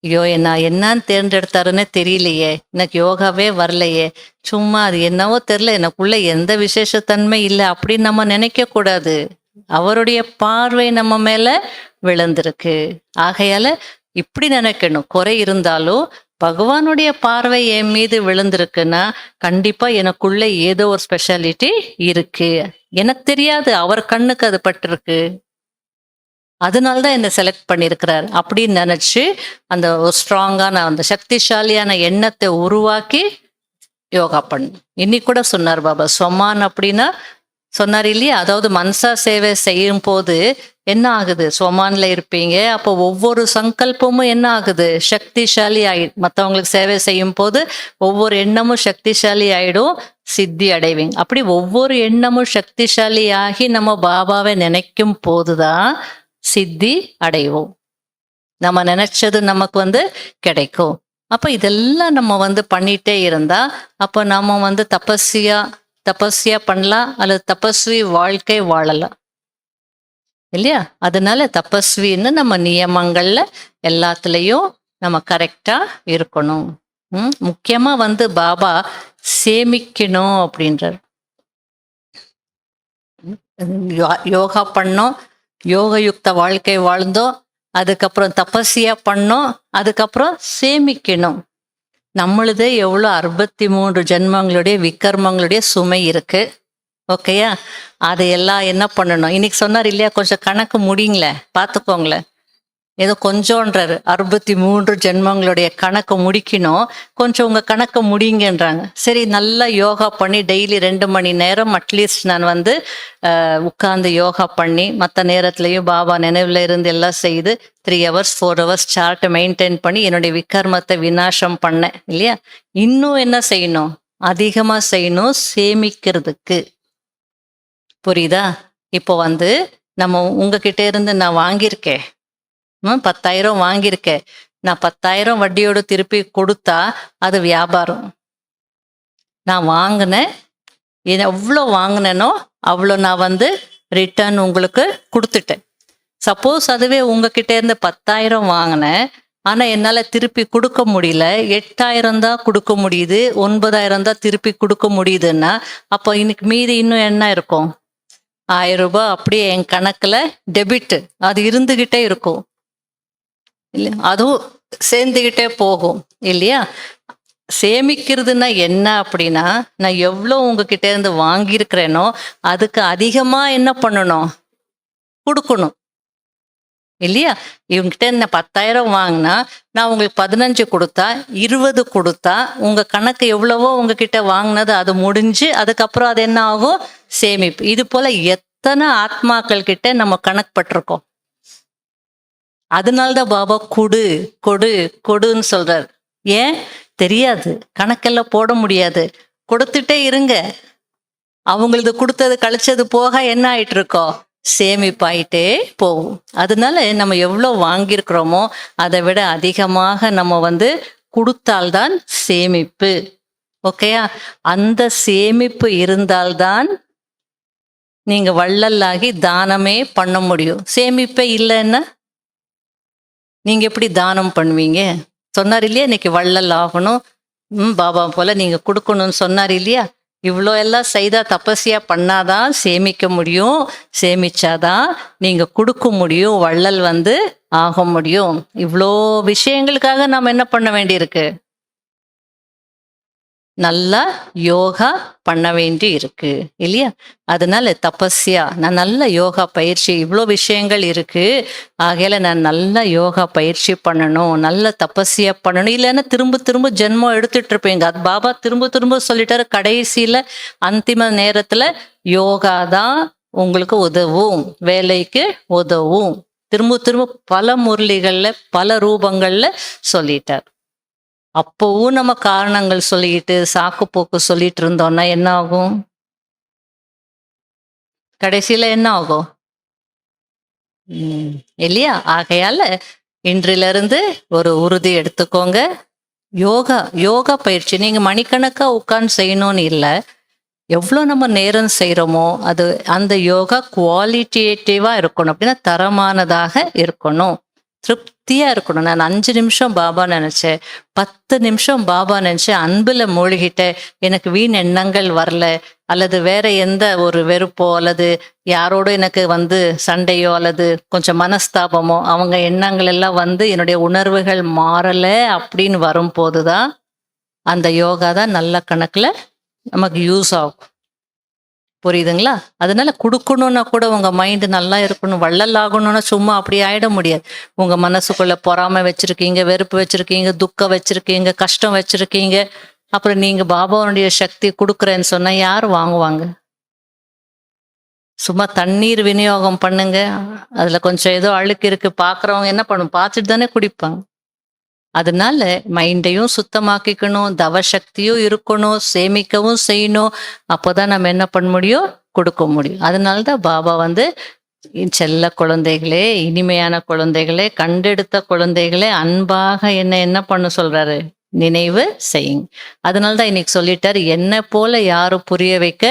ஐயோ என்னன்னு தேர்ந்தெடுத்தாருன்னு தெரியலையே, எனக்கு யோகாவே வரலையே, சும்மா அது என்னவோ தெரியல, எனக்குள்ள எந்த விசேஷத்தன்மை இல்லை அப்படின்னு நம்ம நினைக்க கூடாது. அவருடைய பார்வை நம்ம மேல விழுந்திருக்கு. ஆகையால இப்படி நினைக்கணும், குறை இருந்தாலும் பகவானுடைய பார்வை என் மீது விழுந்திருக்குன்னா கண்டிப்பா எனக்குள்ள ஏதோ ஒரு ஸ்பெஷாலிட்டி இருக்கு, எனக்கு தெரியாது, அவர் கண்ணுக்கு அது பட்டிருக்கு, அதனால்தான் என்ன செலக்ட் பண்ணியிருக்கிறார் அப்படின்னு நினைச்சு அந்த ஒரு ஸ்ட்ராங்கான அந்த சக்திசாலியான எண்ணத்தை உருவாக்கி யோகா பண்ணு. இன்னைக்கு கூட சொன்னார் பாபா, ஸ்வமான் அப்படின்னா சொன்னார் இல்லையா? அதாவது மனசா சேவை செய்யும் போது என்ன ஆகுது? ஸ்வமான்ல இருப்பீங்க, அப்போ ஒவ்வொரு சங்கல்பமும் என்ன ஆகுது? சக்திசாலி ஆயிடும். மற்றவங்களுக்கு சேவை செய்யும் போது ஒவ்வொரு எண்ணமும் சக்திசாலி ஆயிடும், சித்தி அடைவீங்க. அப்படி ஒவ்வொரு எண்ணமும் சக்திசாலி ஆகி நம்ம பாபாவை நினைக்கும் போதுதான் சித்தி அடைவோம். நம்ம நினைச்சது நமக்கு கிடைக்கும். அப்ப இதெல்லாம் நம்ம பண்ணிட்டே இருந்தா அப்ப நம்ம தபஸ்யா பண்ணலாம், அல்லது தபஸ்வி வாழ்க்கை வாழலாம் இல்லையா? அதனால தபஸ்வின்னு நம்ம நியமங்கள்ல எல்லாத்துலயும் நம்ம கரெக்டா இருக்கணும். முக்கியமா பாபா சேமிக்கணும் அப்படின்றார். யோகா பண்ணோம், யோகயுக்த வாழ்க்கை வாழ்ந்தோம், அதுக்கப்புறம் தபஸ்யா பண்ணோம், அதுக்கப்புறம் சேமிக்கணும். நம்மளுதே எவ்வளோ 63 ஜென்மங்களுடைய விக்கர்மங்களுடைய சுமை இருக்கு. ஓகேயா? அதையெல்லாம் என்ன பண்ணணும்? இன்னைக்கு சொன்னார் இல்லையா, கொஞ்சம் கணக்கு முடிங்களேன், பார்த்துக்கோங்களேன். ஏதோ கொஞ்சம்ன்றாரு, 63 ஜென்மங்களுடைய கணக்கு முடிக்கணும், கொஞ்சம் உங்க கணக்கு முடிங்கன்றாங்க. சரி, நல்லா யோகா பண்ணி டெய்லி 2 மணி நேரம் அட்லீஸ்ட் நான் உட்கார்ந்து யோகா பண்ணி மற்ற நேரத்துலையும் பாபா நினைவுல இருந்து எல்லாம் செய்து 3 hours 4 hours சார்ட்டை மெயின்டைன் பண்ணி என்னுடைய விக்கர்மத்தை விநாசம் பண்ணேன் இல்லையா? இன்னும் என்ன செய்யணும்? அதிகமா செய்யணும் சேமிக்கிறதுக்கு. புரியுதா? இப்போ நம்ம உங்ககிட்ட இருந்து நான் வாங்கியிருக்கேன், 10,000 வாங்கியிருக்கேன், நான் 10,000 வட்டியோடு திருப்பி கொடுத்தா அது வியாபாரம். நான் வாங்கினேன், எவ்வளோ வாங்கினேனோ அவ்வளோ நான் ரிட்டர்ன் உங்களுக்கு கொடுத்துட்டேன். சப்போஸ் அதுவே உங்ககிட்ட இருந்து 10,000 வாங்கினேன், ஆனா என்னால திருப்பி கொடுக்க முடியல, 8,000 தான் கொடுக்க முடியுது, 9,000 தான் திருப்பி கொடுக்க முடியுதுன்னா அப்போ இன்னைக்கு மீதி இன்னும் என்ன இருக்கும்? 1,000 ரூபாய் அப்படியே என் கணக்குல டெபிட் அது இருந்துகிட்டே இருக்கும் இல்லையா? அதுவும் சேர்ந்துகிட்டே போகும் இல்லையா? சேமிக்கிறதுனா என்ன அப்படின்னா, நான் எவ்வளோ உங்ககிட்ட இருந்து வாங்கியிருக்கிறேனோ அதுக்கு அதிகமா என்ன பண்ணணும்? கொடுக்கணும். இல்லையா? இவங்ககிட்ட என்ன 10,000 வாங்கினா நான் உங்களுக்கு 15 கொடுத்தா 20 கொடுத்தா உங்க கணக்கு எவ்வளவோ உங்ககிட்ட வாங்கினது அது முடிஞ்சு அதுக்கப்புறம் அது என்ன ஆகும்? சேமிப்பு. இது போல எத்தனை ஆத்மாக்கள் கிட்ட நம்ம கணக்கு பட்டிருக்கோம். அதனால்தான் பாபா கொடு கொடு கொடுன்னு சொல்றாரு. ஏன் தெரியாது, கணக்கெல்லாம் போட முடியாது. கொடுத்துட்டே இருங்க. அவங்களது கொடுத்தது கழிச்சது போக என்ன ஆயிட்டு இருக்கோம்? சேமிப்பாயிட்டே போகும். அதனால நம்ம எவ்வளோ வாங்கியிருக்கிறோமோ அதை விட அதிகமாக நம்ம கொடுத்தால்தான் சேமிப்பு. ஓகேயா? அந்த சேமிப்பு இருந்தால்தான் நீங்க வள்ளலாகி தானமே பண்ண முடியும். சேமிப்பே இல்லைன்னா நீங்க எப்படி தானம் பண்ணுவீங்க? சொன்னார் இல்லையா, இன்னைக்கு வள்ளல் ஆகணும், பாபா போல நீங்க கொடுக்கணும்னு சொன்னார் இல்லையா? இவ்வளோ எல்லாம் செய்தா தபஸ்யா பண்ணாதான் சேமிக்க முடியும். சேமிச்சாதான் நீங்க கொடுக்க முடியும், வள்ளல் ஆக முடியும். இவ்வளோ விஷயங்களுக்காக நாம் என்ன பண்ண வேண்டியிருக்கு? நல்லா யோகா பண்ண வேண்டி இருக்கு இல்லையா? அதனால தபஸ்யா, நான் நல்ல யோகா பயிற்சி, இவ்வளோ விஷயங்கள் இருக்கு, ஆகையில நான் நல்ல யோகா பயிற்சி பண்ணணும், நல்ல தபஸ்யா பண்ணணும். இல்லைன்னா திரும்ப திரும்ப ஜென்மம் எடுத்துட்டு இருப்பீங்க. அது பாபா திரும்ப திரும்ப சொல்லிட்டாரு. கடைசியில அந்திம நேரத்துல யோகா தான் உங்களுக்கு உதவும், வேலைக்கு உதவும். திரும்ப திரும்ப பல முரளிகள்ல பல ரூபங்கள்ல சொல்லிட்டார். அப்பவும் நம்ம காரணங்கள் சொல்லிட்டு சாக்கு போக்கு சொல்லிட்டு இருந்தோம்னா என்ன ஆகும்? கடைசியில என்ன ஆகும்? இல்லையா? ஆகையால இன்றிலிருந்து ஒரு உறுதி எடுத்துக்கோங்க. யோகா பயிற்சி நீங்க மணிக்கணக்கா உட்கார்ந்து செய்யணும்னு இல்லை. எவ்வளோ நம்ம நேரம் செய்கிறோமோ அது அந்த யோகா குவாலிட்டேட்டிவா இருக்கணும். அப்படின்னா தரமானதாக இருக்கணும், திருப்தியா இருக்கணும். நான் 5 நிமிஷம் பாபா நினைச்சேன், 10 நிமிஷம் பாபா நினைச்சேன், அன்புல மூழ்கிட்டேன், எனக்கு வீண் எண்ணங்கள் வரல, அல்லது வேற எந்த ஒரு வெறுப்போ அல்லது யாரோட எனக்கு சண்டையோ அல்லது கொஞ்சம் மனஸ்தாபமோ அவங்க எண்ணங்கள் எல்லாம் என்னுடைய உணர்வுகள் மாறல அப்படின்னு வரும்போதுதான் அந்த யோகா தான் நல்ல கணக்குல நமக்கு யூஸ் ஆகும். புரியுதுங்களா? அதனால கொடுக்கணும்னா கூட உங்க மைண்ட் நல்லா இருக்கணும். வள்ளல் ஆகணும்னா சும்மா அப்படி ஆயிட முடியாது. உங்க மனசுக்குள்ள பொறாமை வச்சிருக்கீங்க, வெறுப்பு வச்சிருக்கீங்க, துக்கம் வச்சிருக்கீங்க, கஷ்டம் வச்சிருக்கீங்க. அப்புறம் நீங்க பாபாவுடைய சக்தி கொடுக்குறேன்னு சொன்னா யார் வாங்குவாங்க? சும்மா தண்ணீர் விநியோகம் பண்ணுங்க, அதுல கொஞ்சம் ஏதோ அழுக்கு இருக்கு, பாக்குறவங்க என்ன பண்ணும்? பார்த்துட்டு தானே குடிப்பாங்க. அதனால மைண்டையும் சுத்தமாக்கிக்கணும், தவசக்தியும் இருக்கணும், சேமிக்கவும் செய்யணும். அப்போதான் நம்ம என்ன பண்ண முடியும்? கொடுக்க முடியும். அதனாலதான் பாபா செல்ல குழந்தைகளே, இனிமையான குழந்தைகளே, கண்டெடுத்த குழந்தைகளே, அன்பாக என்ன பண்ண சொல்றாரு? நினைவு செய்யுங்க. அதனாலதான் இன்னைக்கு சொல்லிட்டாரு, என்ன போல யாரும் புரிய வைக்க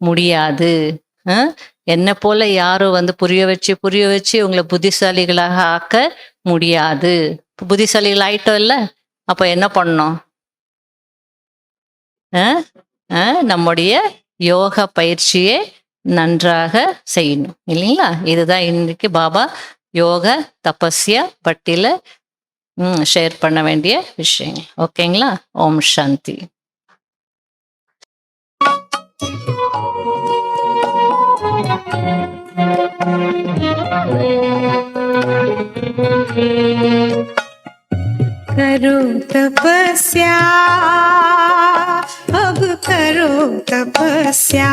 முடியாது. என்ன போல யாரும் புரிய வச்சு உங்களை புத்திசாலிகளாக ஆக்க முடியாது. புத்திசாலிகள் ஆயிட்டோம் இல்ல? அப்ப என்ன பண்ணணும்? நம்முடைய யோகா பயிற்சியை நன்றாக செய்யணும் இல்லைங்களா? இதுதான் இன்னைக்கு பாபா யோக தபஸ்யா பட்டியல ஷேர் பண்ண வேண்டிய விஷயம். ஓகேங்களா? ஓம் சாந்தி. करो तपस्या, अब करो तपस्या।